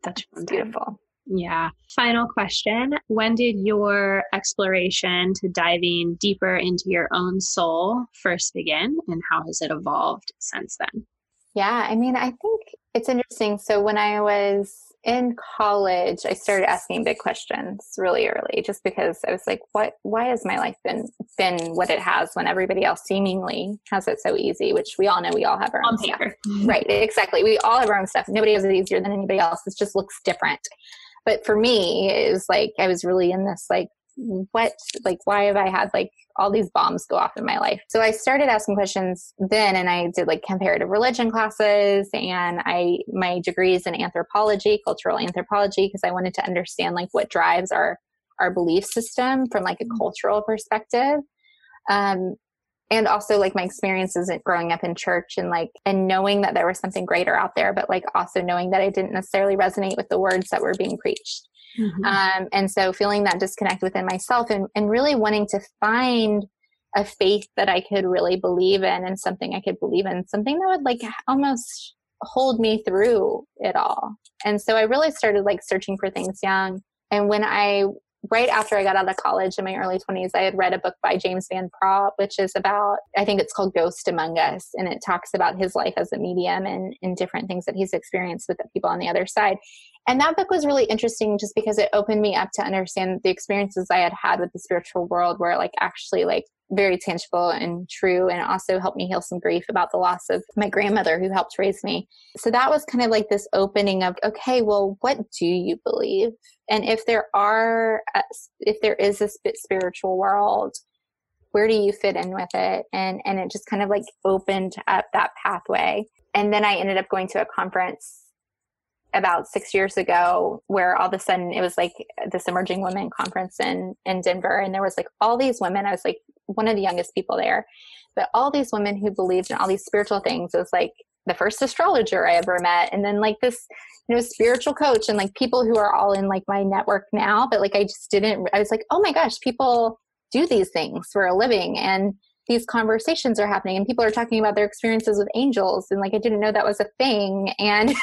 That's beautiful. Yeah. Final question. When did your exploration to diving deeper into your own soul first begin, and how has it evolved since then? Yeah, I mean, I think it's interesting. So when I was in college, I started asking big questions really early, just because I was like, why has my life been what it has when everybody else seemingly has it so easy, which we all know we all have our own stuff. Right, exactly. We all have our own stuff. Nobody has it easier than anybody else. It just looks different. But for me, it was like, I was really in this, like, why have I had like all these bombs go off in my life? So I started asking questions then, and I did like comparative religion classes, and my degrees in anthropology, cultural anthropology, because I wanted to understand like what drives our belief system from like a cultural perspective. And also like my experiences growing up in church and knowing that there was something greater out there, but like also knowing that I didn't necessarily resonate with the words that were being preached. Mm-hmm. And so feeling that disconnect within myself and really wanting to find a faith that I could really believe in and something I could believe in, something that would like almost hold me through it all. And so I really started like searching for things young. And right after I got out of college in my early 20s, I had read a book by James Van Praagh, which is about, I think it's called Ghost Among Us. And it talks about his life as a medium and different things that he's experienced with the people on the other side. And that book was really interesting just because it opened me up to understand the experiences I had had with the spiritual world were like actually like very tangible and true, and also helped me heal some grief about the loss of my grandmother who helped raise me. So that was kind of like this opening of, okay, well, what do you believe? And if there is a spiritual world, where do you fit in with it? And it just kind of like opened up that pathway. And then I ended up going to a conference about 6 years ago where all of a sudden it was like this emerging women conference in Denver. And there was like all these women. I was like one of the youngest people there, but all these women who believed in all these spiritual things. It was like the first astrologer I ever met. And then like this, spiritual coach and like people who are all in like my network now. But like, I was like, oh my gosh, people do these things for a living. And these conversations are happening and people are talking about their experiences with angels. And like, I didn't know that was a thing. And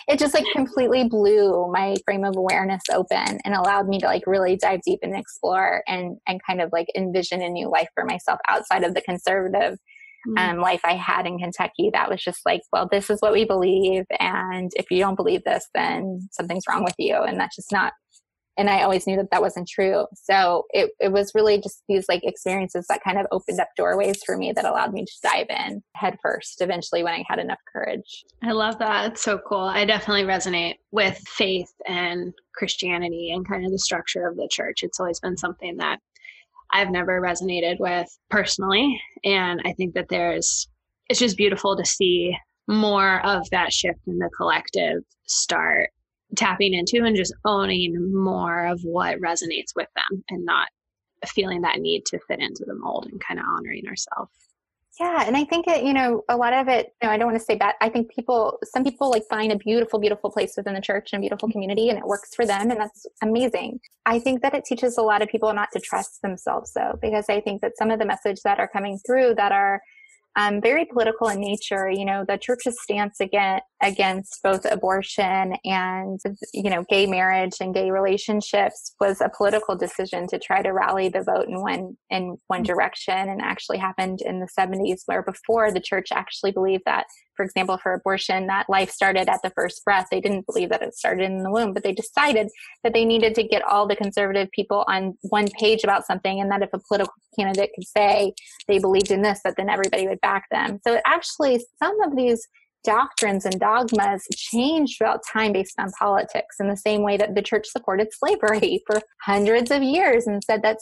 it just like completely blew my frame of awareness open and allowed me to like really dive deep and explore and kind of like envision a new life for myself outside of the conservative life I had in Kentucky that was just like, well, this is what we believe. And if you don't believe this, then something's wrong with you. And that's just not, and I always knew that that wasn't true. So it was really just these like experiences that kind of opened up doorways for me that allowed me to dive in head first eventually when I had enough courage. I love that. It's so cool. I definitely resonate with faith and Christianity and kind of the structure of the church. It's always been something that I've never resonated with personally. And I think that it's just beautiful to see more of that shift in the collective start tapping into and just owning more of what resonates with them and not feeling that need to fit into the mold and kind of honoring ourselves. Yeah. And I think it, a lot of it, I don't want to say bad. I think some people like find a beautiful, beautiful place within the church and a beautiful community and it works for them. And that's amazing. I think that it teaches a lot of people not to trust themselves though, because I think that some of the messages that are coming through that are very political in nature, the church's stance against both abortion and, gay marriage and gay relationships was a political decision to try to rally the vote in one direction, and actually happened in the 70s, where before the church actually believed that, for example, for abortion, that life started at the first breath. They didn't believe that it started in the womb, but they decided that they needed to get all the conservative people on one page about something, and that if a political candidate could say they believed in this, that then everybody would back them. So actually, some of these doctrines and dogmas changed throughout time based on politics, in the same way that the church supported slavery for hundreds of years and said that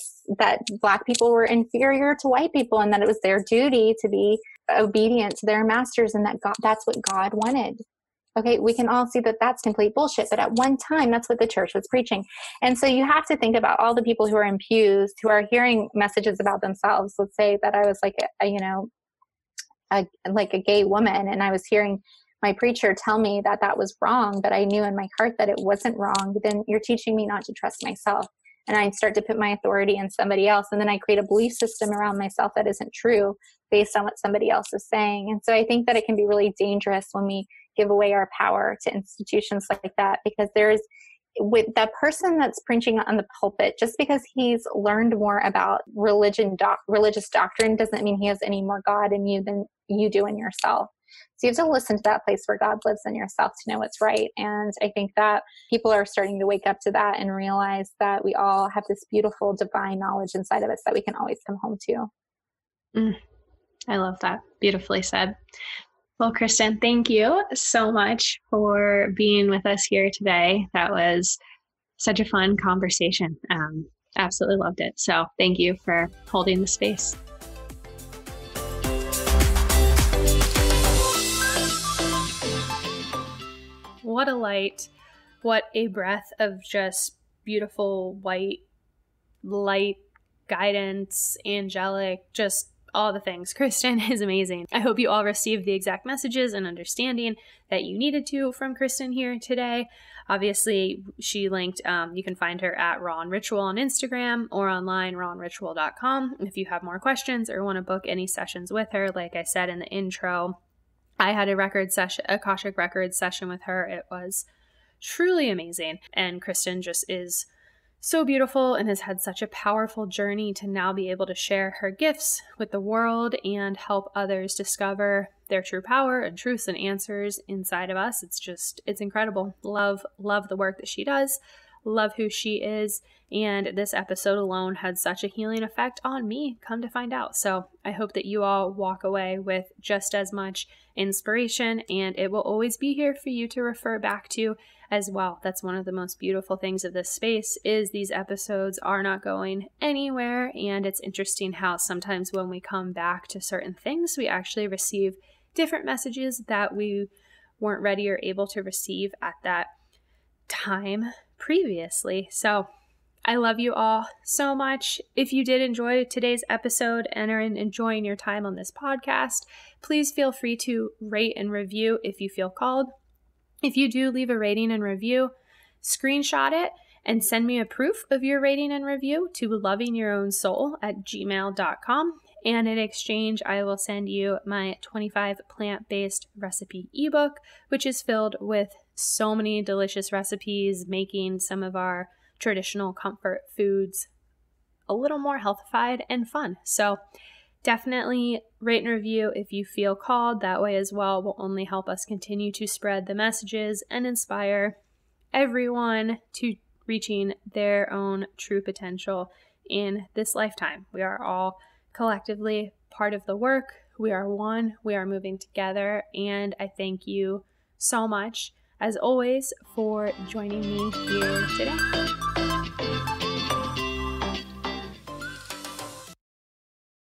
Black people were inferior to white people and that it was their duty to be obedient to their masters, and that that's what God wanted. Okay, we can all see that that's complete bullshit, but at one time, that's what the church was preaching. And so you have to think about all the people who are in pews, who are hearing messages about themselves. Let's say that I was like a gay woman, and I was hearing my preacher tell me that that was wrong, but I knew in my heart that it wasn't wrong. But then you're teaching me not to trust myself. And I start to put my authority in somebody else. And then I create a belief system around myself that isn't true based on what somebody else is saying. And so I think that it can be really dangerous when we give away our power to institutions like that, because with that person that's preaching on the pulpit, just because he's learned more about religious doctrine doesn't mean he has any more God in you than you do in yourself. So you have to listen to that place where God lives in yourself to know what's right. And I think that people are starting to wake up to that and realize that we all have this beautiful divine knowledge inside of us that we can always come home to. I love that. Beautifully said. Well, Kristen, thank you so much for being with us here today. That was such a fun conversation. Absolutely loved it. So thank you for holding the space. What a light. What a breath of just beautiful white light, guidance, angelic, just all the things. Kristen is amazing. I hope you all received the exact messages and understanding that you needed to from Kristen here today. Obviously, she linked, you can find her at Raw and Ritual on Instagram or online, rawandritual.com. If you have more questions or want to book any sessions with her, like I said in the intro, I had Akashic Records session with her. It was truly amazing. And Kristen just is so beautiful and has had such a powerful journey to now be able to share her gifts with the world and help others discover their true power and truths and answers inside of us. It's incredible. Love the work that she does. Love who she is. And this episode alone had such a healing effect on me, come to find out. So I hope that you all walk away with just as much inspiration, and it will always be here for you to refer back to as well. That's one of the most beautiful things of this space, is these episodes are not going anywhere. And it's interesting how sometimes when we come back to certain things, we actually receive different messages that we weren't ready or able to receive at that time previously. So I love you all so much. If you did enjoy today's episode and are enjoying your time on this podcast, please feel free to rate and review if you feel called. If you do leave a rating and review, screenshot it and send me a proof of your rating and review to lovingyourownsoul@gmail.com. And in exchange, I will send you my 25 plant-based recipe ebook, which is filled with so many delicious recipes, making some of our traditional comfort foods a little more healthified and fun. So Definitely rate and review if you feel called. That way as well will only help us continue to spread the messages and inspire everyone to reaching their own true potential in this lifetime. We are all collectively part of the work. We are one. We are moving together. And I thank you so much, as always, for joining me here today.